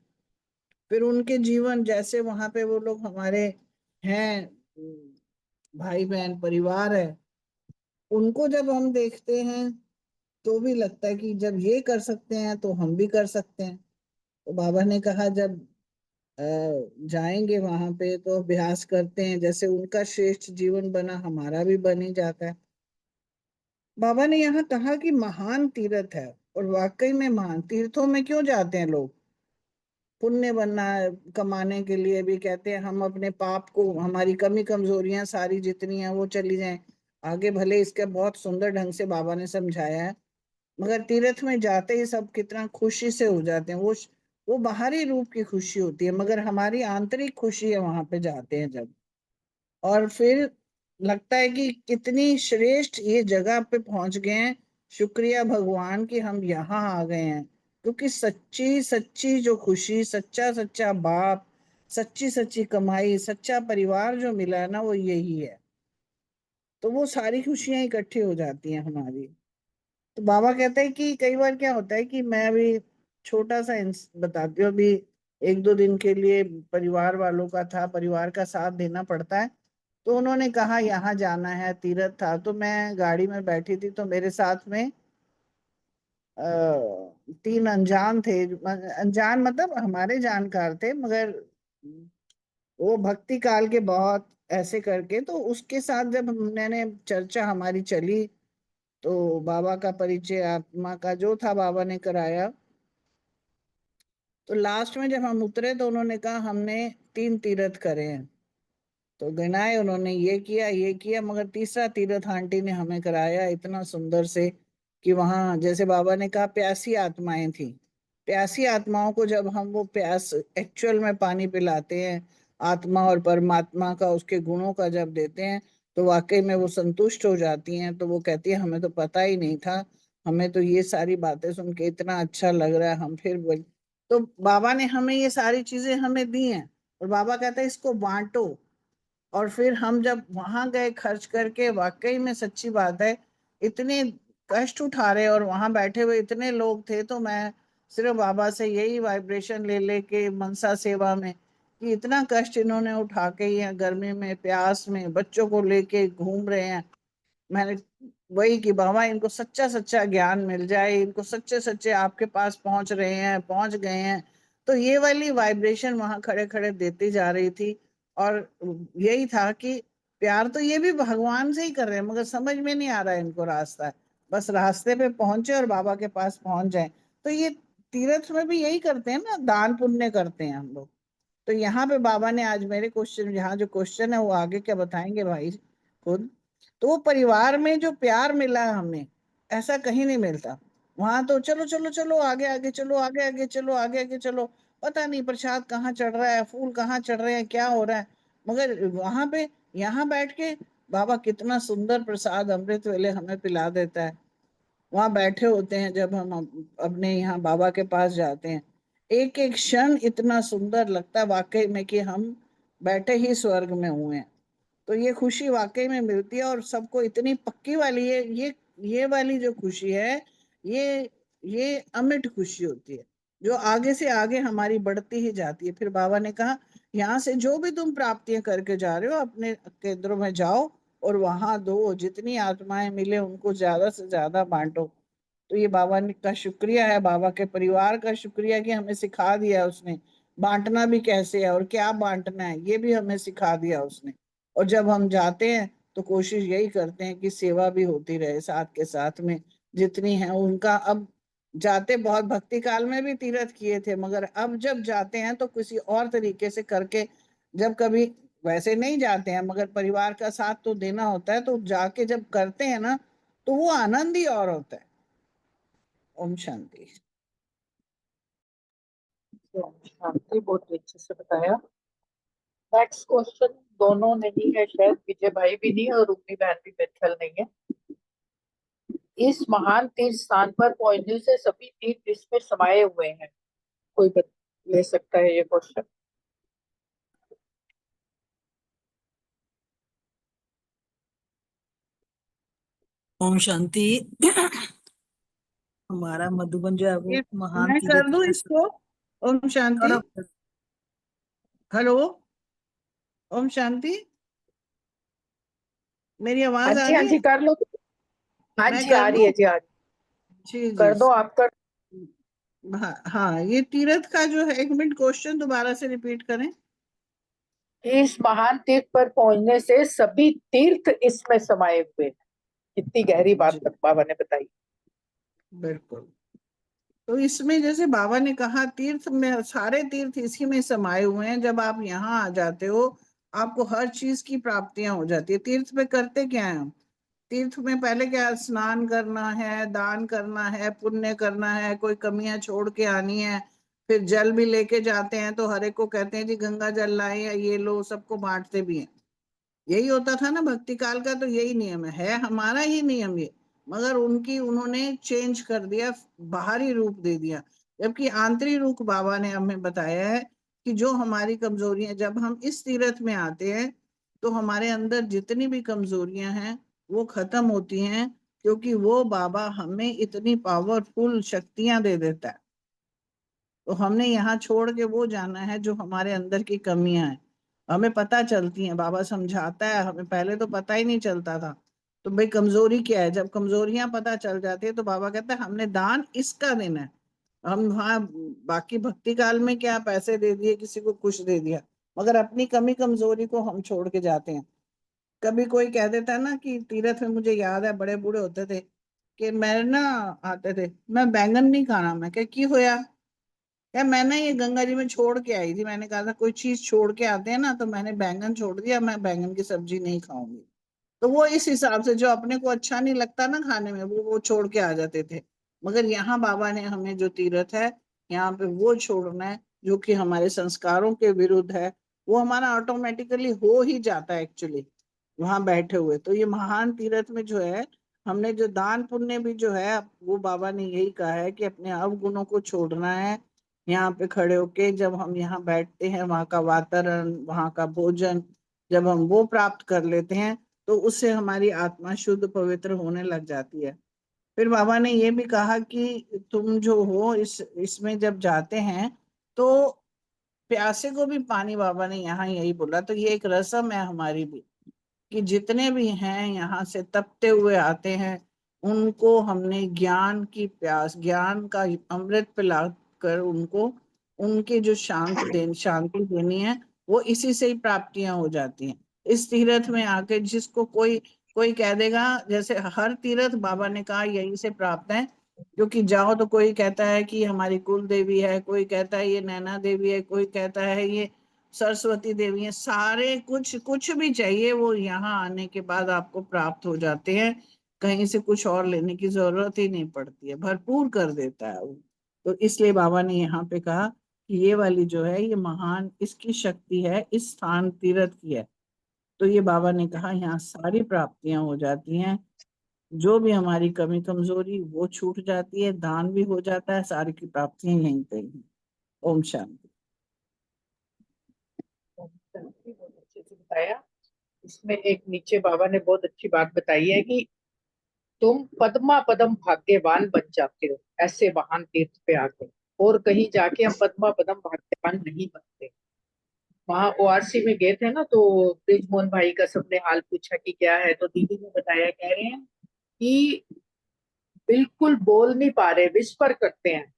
फिर उनके जीवन जैसे वहां पे वो लोग हमारे हैं, भाई बहन परिवार है, उनको जब हम देखते हैं तो भी लगता है कि जब ये कर सकते हैं तो हम भी कर सकते हैं। तो बाबा ने कहा जब जाएंगे वहां पे तो अभ्यास करते हैं, जैसे उनका श्रेष्ठ जीवन बना हमारा भी बन ही जाता है। बाबा ने यहाँ कहा कि महान तीर्थ है, और वाकई में महान तीर्थों में क्यों जाते हैं लोग? पुण्य बनना कमाने के लिए भी कहते हैं, हम अपने पाप को, हमारी कमी कमजोरियां सारी जितनी हैं वो चली जाएं। आगे भले इसके बहुत सुंदर ढंग से बाबा ने समझाया है, मगर तीर्थ में जाते ही सब कितना खुशी से हो जाते हैं। वो बाहरी रूप की खुशी होती है, मगर हमारी आंतरिक खुशी है वहां पे जाते हैं जब। और फिर लगता है कि कितनी श्रेष्ठ ये जगह पे पहुंच गए हैं, शुक्रिया भगवान कि हम यहाँ आ गए हैं। क्योंकि सच्ची सच्ची जो खुशी, सच्चा सच्चा बाप, सच्ची सच्ची कमाई, सच्चा परिवार जो मिला है ना, वो यही है। तो वो सारी खुशियां इकट्ठी हो जाती हैं हमारी। तो बाबा कहते हैं कि कई बार क्या होता है कि मैं अभी छोटा सा बताती हूँ। अभी एक दो दिन के लिए परिवार वालों का था, परिवार का साथ देना पड़ता है। तो उन्होंने कहा यहाँ जाना है, तीर्थ था। तो मैं गाड़ी में बैठी थी, तो मेरे साथ में तीन अनजान थे। अनजान मतलब हमारे जानकार थे, मगर वो भक्ति काल के बहुत ऐसे करके। तो उसके साथ जब मैंने चर्चा हमारी चली, तो बाबा का परिचय आत्मा का जो था बाबा ने कराया। तो लास्ट में जब हम उतरे तो उन्होंने कहा हमने 3 तीर्थ करे हैं। तो गिनाए उन्होंने, ये किया, मगर तीसरा तीर्थ आंटी ने हमें कराया इतना सुंदर से कि वहां जैसे बाबा ने कहा प्यासी आत्माएं थी। प्यासी आत्माओं को जब हम वो प्यास एक्चुअल में पानी पिलाते हैं, आत्मा और परमात्मा का, उसके गुणों का जब देते हैं, तो वाकई में वो संतुष्ट हो जाती हैं। तो वो कहती है हमें तो पता ही नहीं था, हमें तो ये सारी बातें सुन के इतना अच्छा लग रहा है, हम फिर तो बाबा ने हमें ये सारी चीजें हमें दी हैं। और बाबा कहता है इसको बांटो। और फिर हम जब वहां गए खर्च करके, वाकई में सच्ची बात है, इतने कष्ट उठा रहे और वहां बैठे हुए इतने लोग थे। तो मैं सिर्फ बाबा से यही वाइब्रेशन ले लेके मनसा सेवा में, कि इतना कष्ट इन्होंने उठा के यहाँ गर्मी में प्यास में बच्चों को लेके घूम रहे हैं। मैंने वही कि बाबा इनको सच्चा सच्चा ज्ञान मिल जाए, इनको सच्चे सच्चे आपके पास पहुंच रहे हैं, पहुंच गए हैं। तो ये वाली वाइब्रेशन वहां खड़े खड़े देती जा रही थी। और यही था कि प्यार तो ये भी भगवान से ही कर रहे हैं, मगर समझ में नहीं आ रहा है इनको रास्ता। बस रास्ते पे पहुंचे और बाबा के पास पहुंच जाए। तो ये तीर्थ में भी यही करते हैं ना, दान पुण्य करते हैं हम लोग। तो यहाँ पे बाबा ने आज मेरे क्वेश्चन, यहाँ जो क्वेश्चन है वो आगे क्या बताएंगे भाई खुद। तो वो परिवार में जो प्यार मिला है हमें, ऐसा कहीं नहीं मिलता। वहां तो चलो चलो चलो आगे आगे चलो, आगे आगे चलो, आगे आगे चलो, पता नहीं प्रसाद कहाँ चढ़ रहा है, फूल कहाँ चढ़ रहे हैं, क्या हो रहा है। मगर वहां पे, यहाँ बैठ के बाबा कितना सुंदर प्रसाद अमृत वेले हमें पिला देता है। वहां बैठे होते हैं जब हम अपने यहाँ बाबा के पास जाते हैं, एक एक क्षण इतना सुंदर लगता है वाकई में कि हम बैठे ही स्वर्ग में हुए हैं। तो ये खुशी वाकई में मिलती है, और सबको इतनी पक्की वाली है ये वाली जो खुशी है, ये ये अमिट खुशी होती है, जो आगे से आगे हमारी बढ़ती ही जाती है। फिर बाबा ने कहा यहाँ से जो भी तुम प्राप्तियां करके जा रहे हो अपने केंद्रों में जाओ, और वहां दो, जितनी आत्माएं मिले उनको ज्यादा से ज्यादा बांटो। तो ये बाबा ने का शुक्रिया है, बाबा के परिवार का शुक्रिया कि हमें सिखा दिया उसने बांटना भी कैसे है और क्या बांटना है, ये भी हमें सिखा दिया उसने। और जब हम जाते हैं तो कोशिश यही करते हैं कि सेवा भी होती रहे साथ के साथ में, जितनी है उनका। अब जाते बहुत भक्ति काल में भी तीर्थ किए थे, मगर अब जब जाते हैं तो किसी और तरीके से करके, जब कभी वैसे नहीं जाते हैं मगर परिवार का साथ तो देना होता है, तो जाके जब करते हैं ना, तो वो आनंद ही और होता है। ओम शांति। ओम शांति, बहुत अच्छे से बताया। नेक्स्ट क्वेश्चन दोनों नहीं है, शायद विजय भाई भी नहीं और रूपी बहन भी मेरे ख्याल नहीं है। इस महान तीर्थ स्थान पर पहुंचने से सभी तीर्थ इसमें समाये हुए हैं। कोई ले सकता है ये क्वेश्चन? ओम शांति। हमारा मधुबन जो है वो महान मैं कर दूं इसको? ओम शांति। हेलो, ओम शांति। मेरी हाँ आवाज आ जी, हाँ रही जी, है? कर लो। हाँ मैं जी, कर आ रही दूं? है जी, आ रही। जी जी। कर दो, आप कर। हाँ हाँ, ये तीर्थ का जो है, 1 मिनट, क्वेश्चन दोबारा से रिपीट करें। इस महान तीर्थ पर पहुंचने से सभी तीर्थ इसमें समाये हुए हैं। कितनी गहरी बात जी बाबा ने बताई। बिल्कुल। तो इसमें जैसे बाबा ने कहा, तीर्थ में सारे तीर्थ इसी में समाये हुए हैं। जब आप यहाँ आ जाते हो, आपको हर चीज की प्राप्तियां हो जाती है। तीर्थ में करते क्या है हम? तीर्थ में पहले क्या, स्नान करना है, दान करना है, पुण्य करना है, कोई कमियां छोड़ के आनी है। फिर जल भी लेके जाते हैं, तो हर एक को कहते हैं जी गंगा जल लाए, या ये लो, सबको बांटते भी हैं। यही होता था ना भक्ति काल का, तो यही नियम है हमारा ही नियम ये। मगर उन्होंने चेंज कर दिया, बाहरी रूप दे दिया। जबकि आंतरिक रूप बाबा ने हमें बताया है कि जो हमारी कमजोरियां, जब हम इस तीर्थ में आते हैं तो हमारे अंदर जितनी भी कमजोरियां हैं वो खत्म होती हैं, क्योंकि वो बाबा हमें इतनी पावरफुल शक्तियां दे देता है। तो हमने यहाँ छोड़ के वो जाना है जो हमारे अंदर की कमियां हैं। हमें पता चलती हैं, बाबा समझाता है हमें, पहले तो पता ही नहीं चलता था। तो भाई कमजोरी क्या है, जब कमजोरियां पता चल जाती है तो बाबा कहता है हमने दान इसका देना है। हम वहाँ बाकी भक्ति काल में क्या, पैसे दे दिए, किसी को कुछ दे दिया, मगर अपनी कमी कमजोरी को हम छोड़ के जाते हैं। कभी कोई कह देता है ना कि तीर्थ में, मुझे याद है बड़े बूढ़े होते थे कि मैं ना, आते थे, मैं बैंगन नहीं खाना। मैं क्या की होया? यार मैं ना ये गंगा जी में छोड़ के आई थी, मैंने कहा था कोई चीज छोड़ के आते हैं ना, तो मैंने बैंगन छोड़ दिया, मैं बैंगन की सब्जी नहीं खाऊंगी। तो वो इस हिसाब से, जो अपने को अच्छा नहीं लगता ना खाने में, वो छोड़ के आ जाते थे। मगर यहाँ बाबा ने हमें जो तीर्थ है, यहाँ पे वो छोड़ना है जो कि हमारे संस्कारों के विरुद्ध है। वो हमारा ऑटोमेटिकली हो ही जाता है एक्चुअली, वहां बैठे हुए। तो ये महान तीर्थ में जो है, हमने जो दान पुण्य भी जो है, वो बाबा ने यही कहा है कि अपने अवगुणों को छोड़ना है। यहाँ पे खड़े होके जब हम यहाँ बैठते हैं, वहाँ का वातावरण, वहाँ का भोजन, जब हम वो प्राप्त कर लेते हैं तो उससे हमारी आत्मा शुद्ध पवित्र होने लग जाती है। फिर बाबा ने ये भी कहा कि तुम जो हो इसमें जब जाते हैं तो प्यासे को भी पानी, बाबा ने यहाँ यही बोला। तो ये एक रस्म है हमारी भी, कि जितने भी हैं यहाँ से तपते हुए आते हैं, उनको हमने ज्ञान की प्यास, ज्ञान का अमृत पिला कर उनको, उनके जो शांति देनी है, वो इसी से ही प्राप्तियां हो जाती हैं। इस तीर्थ में आके जिसको कोई कोई कह देगा, जैसे हर तीर्थ बाबा ने कहा यही से प्राप्त है। क्योंकि जाओ तो कोई कहता है कि हमारी कुल देवी है, कोई कहता है ये नैना देवी है, कोई कहता है ये सरस्वती देवी है। सारे कुछ कुछ भी चाहिए वो यहाँ आने के बाद आपको प्राप्त हो जाते हैं। कहीं से कुछ और लेने की जरूरत ही नहीं पड़ती है, भरपूर कर देता है वो। तो इसलिए बाबा ने यहाँ पे कहा कि ये वाली जो है, ये महान, इसकी शक्ति है, इस स्थान तीर्थ की है। तो ये बाबा ने कहा यहाँ सारी प्राप्तियां हो जाती हैं। जो भी हमारी कमी कमजोरी वो छूट जाती है, दान भी हो जाता है, सारी की प्राप्तियां यहीं पे ही हैं। ओम शांति। बहुत अच्छे से बताया। इसमें एक नीचे बाबा ने बहुत अच्छी बात बताई है कि तुम पद्मा पदम भाग्यवान बन जाते हो ऐसे महान तीर्थ पे आके, और कहीं जाके हम पद्मा पदम भाग्यवान नहीं बनते। वहां ओआरसी में गए थे ना, तो ब्रिजमोहन भाई का सबने हाल पूछा कि क्या है, तो दीदी ने बताया, कह रहे हैं कि बिल्कुल बोल नहीं पा रहे, विस्पर करते हैं,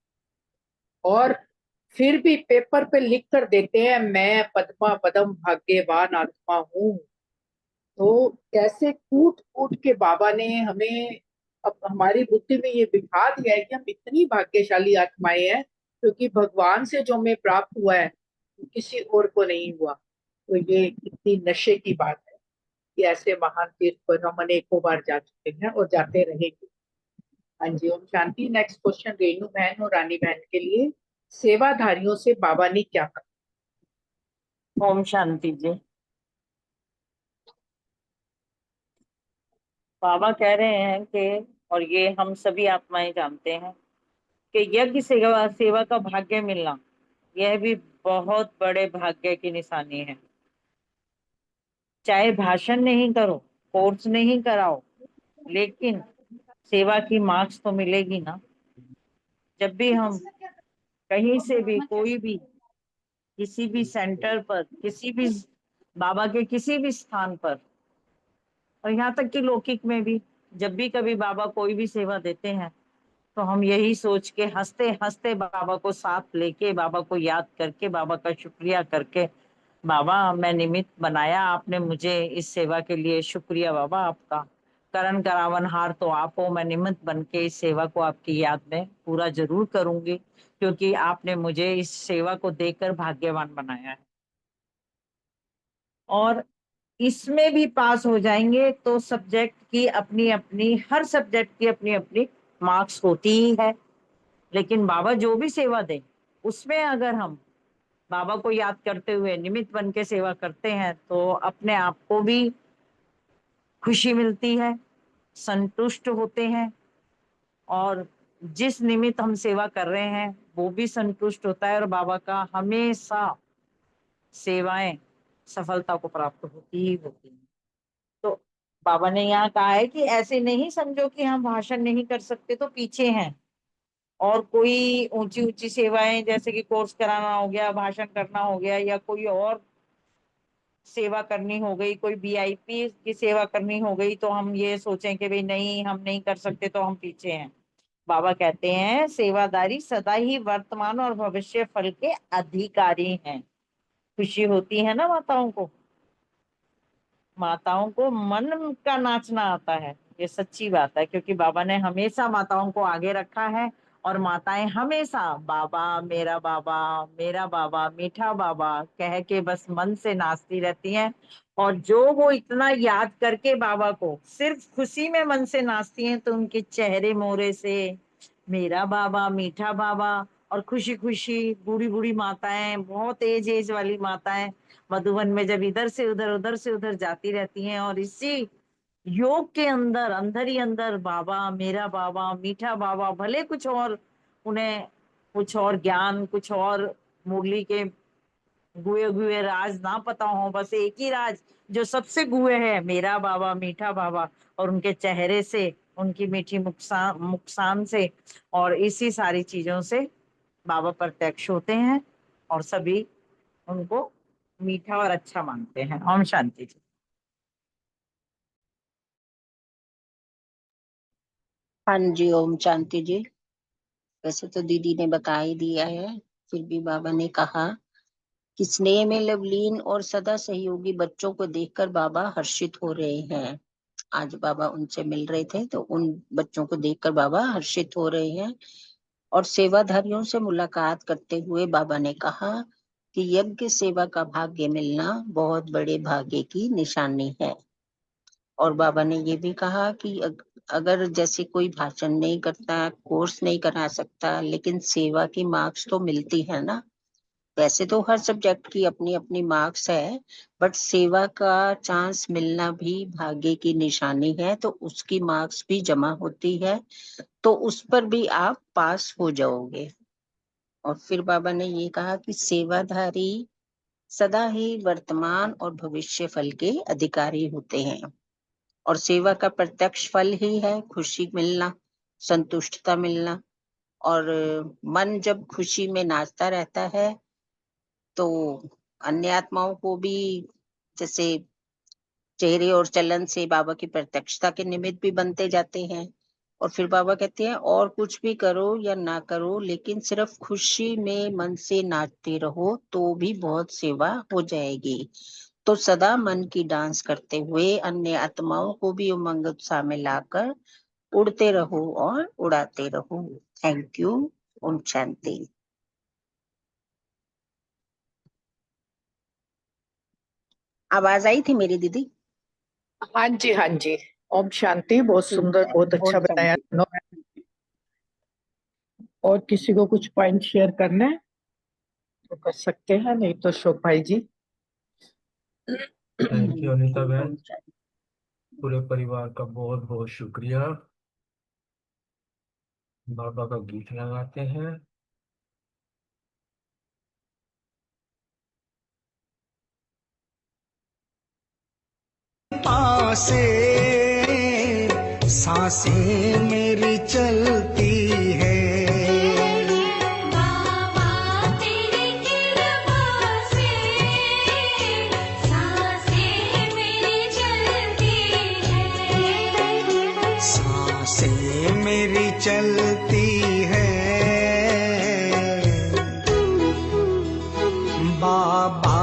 और फिर भी पेपर पे लिख कर देते हैं मैं पद्मा पदम भाग्यवान आत्मा हूँ। तो कैसे कूट कूट के बाबा ने हमें अब हमारी बुद्धि में ये बिठा दिया है कि हम इतनी भाग्यशाली आत्माएं हैं, क्योंकि भगवान से जो हमें प्राप्त हुआ है वो किसी और को नहीं हुआ। तो ये कितनी नशे की बात है कि ऐसे महान तीर्थ पर हम अनेकों बार जा चुके हैं और जाते रहेंगे। हाँ जी, ओम शांति। नेक्स्ट क्वेश्चन रेणु बहन और रानी बहन के लिए, सेवाधारियों से बाबा ने क्या कहा? ओम शांति जी। बाबा कह रहे हैं कि, और ये हम सभी आत्माएं जानते हैं कि यज्ञ सेवा सेवा का भाग्य मिलना, यह भी बहुत बड़े भाग्य की निशानी है। चाहे भाषण नहीं करो, कोर्स नहीं कराओ, लेकिन सेवा की मार्क्स तो मिलेगी ना। जब भी हम कहीं से भी, कोई भी, किसी भी सेंटर पर, किसी भी बाबा के किसी भी स्थान पर और यहाँ तक कि लौकिक में भी जब भी कभी बाबा कोई भी सेवा देते हैं तो हम यही सोच के हंसते हंसते बाबा को साथ लेके, बाबा को याद करके, बाबा का शुक्रिया करके, बाबा मैं निमित्त बनाया आपने मुझे इस सेवा के लिए, शुक्रिया बाबा आपका। करण करावनहार तो आप हो, मैं निमित्त बन के इस सेवा को आपकी याद में पूरा जरूर करूंगी, क्योंकि आपने मुझे इस सेवा को देकर भाग्यवान बनाया है। और इसमें भी पास हो जाएंगे तो सब्जेक्ट की अपनी अपनी, हर सब्जेक्ट की अपनी अपनी मार्क्स होती ही है, लेकिन बाबा जो भी सेवा दे उसमें अगर हम बाबा को याद करते हुए निमित्त बन के सेवा करते हैं तो अपने आप को भी खुशी मिलती है, संतुष्ट होते हैं, और जिस निमित्त हम सेवा कर रहे हैं वो भी संतुष्ट होता है, और बाबा का हमेशा सेवाएं सफलता को प्राप्त होती ही होती है। तो बाबा ने यहाँ कहा है कि ऐसे नहीं समझो कि हम भाषण नहीं कर सकते तो पीछे हैं, और कोई ऊंची ऊंची सेवाएं जैसे कि कोर्स कराना हो गया, भाषण करना हो गया, या कोई और सेवा करनी हो गई, कोई वीआईपी की सेवा करनी हो गई, तो हम ये सोचें कि भाई नहीं हम नहीं कर सकते तो हम पीछे हैं। बाबा कहते हैं सेवादारी सदा ही वर्तमान और भविष्य फल के अधिकारी हैं। खुशी होती है ना माताओं को, माताओं को मन का नाचना आता है, ये सच्ची बात है, क्योंकि बाबा ने हमेशा माताओं को आगे रखा है, और माताएं हमेशा बाबा मेरा बाबा मीठा बाबा कह के बस मन से नाचती रहती हैं। और जो वो इतना याद करके बाबा को सिर्फ खुशी में मन से नाचती हैं तो उनके चेहरे मोहरे से मेरा बाबा मीठा बाबा, और खुशी खुशी बूढ़ी बूढ़ी माताएं, बहुत एज वाली माताएं मधुबन में जब इधर से उधर जाती रहती हैं, और इसी योग के अंदर अंदर ही अंदर बाबा मेरा बाबा मीठा बाबा, भले कुछ और उन्हें कुछ और ज्ञान, कुछ और मुरली के गुए राज ना पता हो, बस एक ही राज जो सबसे गुए है, मेरा बाबा मीठा बाबा, और उनके चेहरे से, उनकी मीठी मुस्कान से, और इसी सारी चीजों से बाबा प्रत्यक्ष होते हैं और सभी उनको मीठा और अच्छा मानते हैं। ओम शांति जी। हाँ जी, ओम शांति जी। वैसे तो दीदी ने बता ही दिया है, फिर भी बाबा ने कहा कि स्नेह में लवलीन और सदा सहयोगी बच्चों को देखकर बाबा हर्षित हो रहे हैं। आज बाबा उनसे मिल रहे थे तो उन बच्चों को देखकर बाबा हर्षित हो रहे हैं। और सेवाधारियों से मुलाकात करते हुए बाबा ने कहा कि यज्ञ सेवा का भाग्य मिलना बहुत बड़े भाग्य की निशानी है। और बाबा ने ये भी कहा कि अगर जैसे कोई भाषण नहीं करता, कोर्स नहीं करा सकता, लेकिन सेवा की मार्क्स तो मिलती है ना। वैसे तो हर सब्जेक्ट की अपनी अपनी मार्क्स है, बट सेवा का चांस मिलना भी भाग्य की निशानी है, तो उसकी मार्क्स भी जमा होती है, तो उस पर भी आप पास हो जाओगे। और फिर बाबा ने ये कहा कि सेवाधारी सदा ही वर्तमान और भविष्य फल के अधिकारी होते हैं, और सेवा का प्रत्यक्ष फल ही है खुशी मिलना, संतुष्टता मिलना। और मन जब खुशी में नाचता रहता है तो अन्य आत्माओं को भी जैसे चेहरे और चलन से बाबा की प्रत्यक्षता के निमित्त भी बनते जाते हैं। और फिर बाबा कहते हैं और कुछ भी करो या ना करो, लेकिन सिर्फ खुशी में मन से नाचते रहो तो भी बहुत सेवा हो जाएगी। तो सदा मन की डांस करते हुए अन्य आत्माओं को भी उमंग उत्साह में लाकर उड़ते रहो और उड़ाते रहो। Thank you. ओम शांति। आवाज आई थी मेरी दीदी? हाँ जी, हाँ जी। ओम शांति। बहुत सुंदर, बहुत अच्छा ओम बताया। शांति। और किसी को कुछ पॉइंट शेयर करना है तो कर सकते हैं, नहीं तो अशोक भाई जी। थैंक यू अनीता बहन, ओम शांति। पूरे परिवार का बहुत बहुत शुक्रिया। बाबा का गीत लगाते हैं। पासे सांसें मेरी चलती है, बाबा तेरी कृपा से सांसें मेरी चलती है। मेरी चलती है। बाबा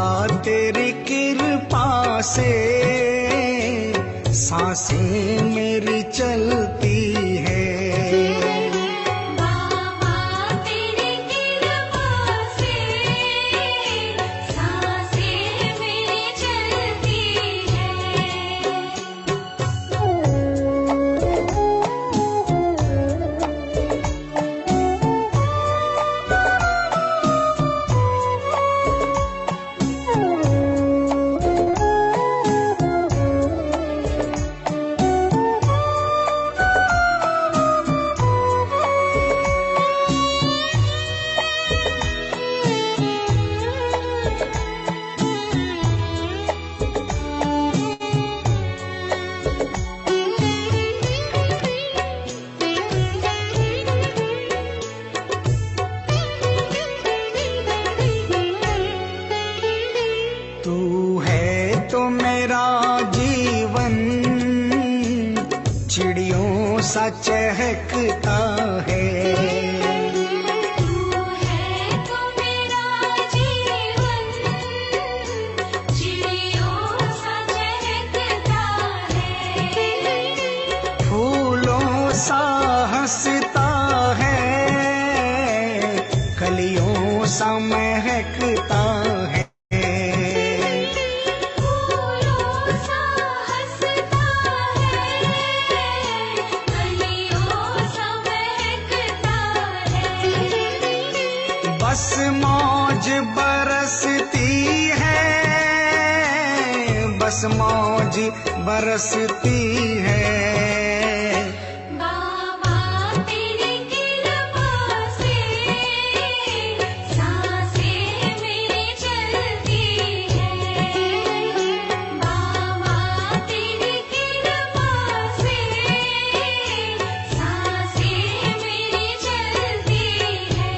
तेरी कृपा से सांसें मेरी चलती है। बाबा तेरी कृपा से सांसें मेरी चलती है। तू है तो मेरा जीवन चिड़ियों सा चहकता है। तू है तो मेरा जीवन चिड़ियों सा चहकता है। फूलों सा हंसता है, कलियों सा महकता है। फूलों सा हंसता है, कलियों सा महकता है। बस मौज बरसती है, बस मौज बरसती है। बाबा तेरी कृपा से सांसें मेरी चलती है। बाबा तेरी कृपा से सांसें मेरी चलती है।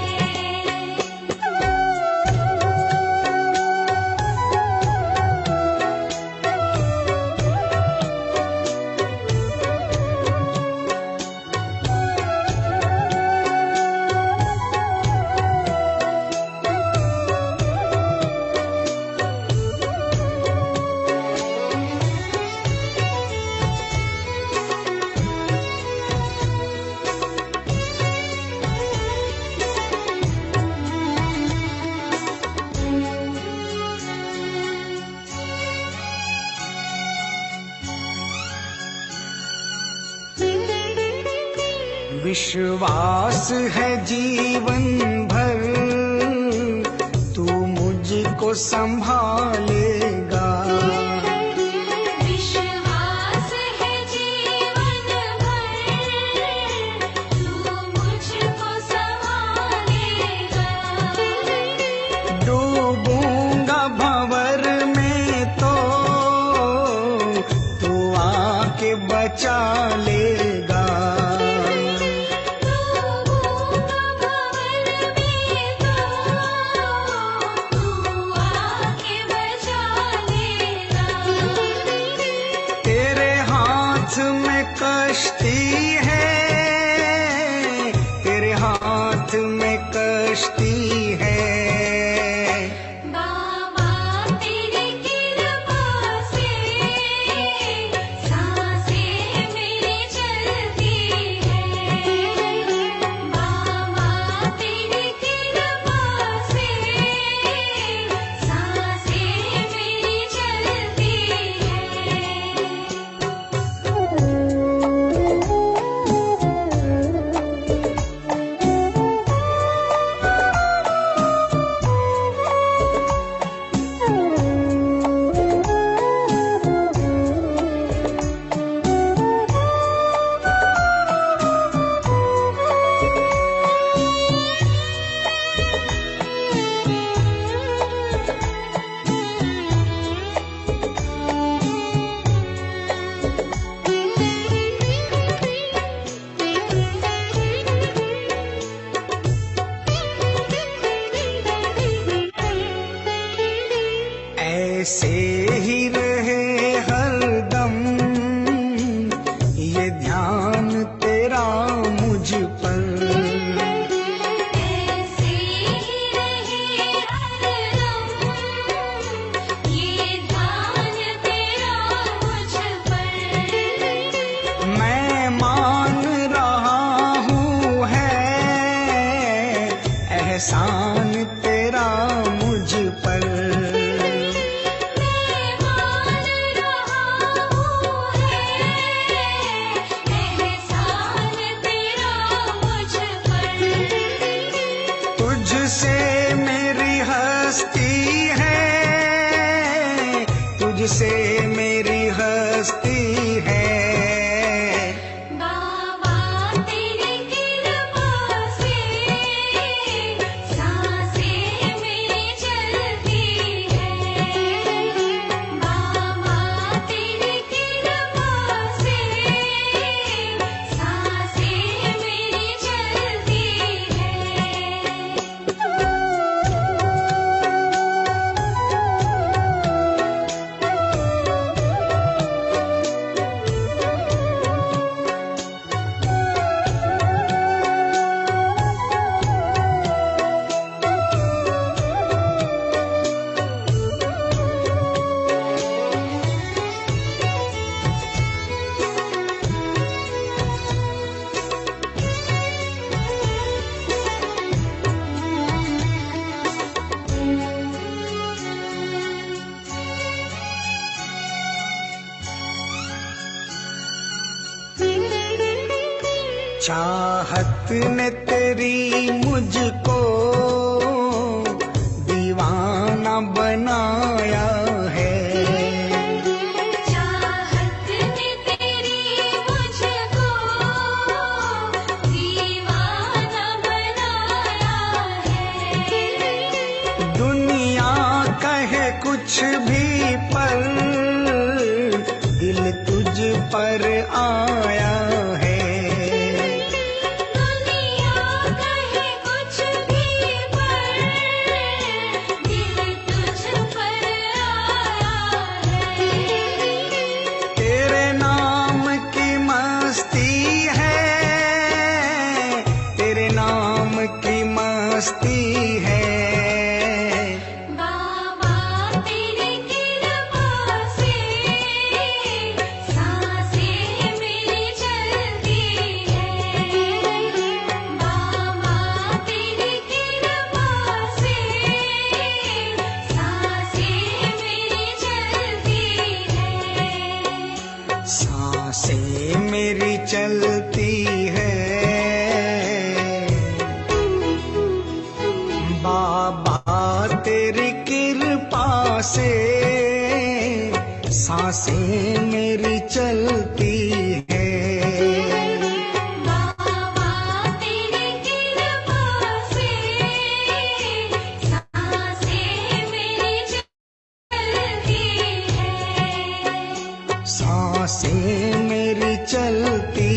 विश्वास है जीवन भर तू मुझको संभालेगा। विश्वास है जीवन भर तू मुझको संभालेगा। डूबूंगा भंवर में तो तू आके बचा लेगा। तू आके बचा मुझ पर। ऐसे ही रहे हरदम ये ध्यान तेरा मुझ पर। मैं मान रहा हूँ है एहसान तेरा मुझ पर। मैं मान रहा हूँ है एहसान तेरा मुझ पर। तुझसे मेरी हस्ती है, तुझसे मेरी हस्ती है। बाबा तेरी कृपा से सांसें मेरी चलती है। बाबा तेरी कृपा से सांसें मेरी चलती चाहत ने तेरी मुझको दीवाना बनाया है। चाहत ने तेरी मुझको दीवाना बनाया है। दुनिया कहे कुछ भी पर दिल तुझ पर आया है। दुनिया कहे कुछ भी पर दिल तुझ पर आया है। तेरे नाम की मस्ती है, तेरे नाम की मस्ती है। बाबा तेरी कृपा से सांसें मेरी चलती है। बाबा तेरी कृपा से सांसें मेरी चलती है। सांसें मेरी चलती है। बाबा तेरी कृपा से सांसें मेरी चलती है। बाबा तेरी कृपा से सांसें मेरी चलती है। सांसें मेरी चलती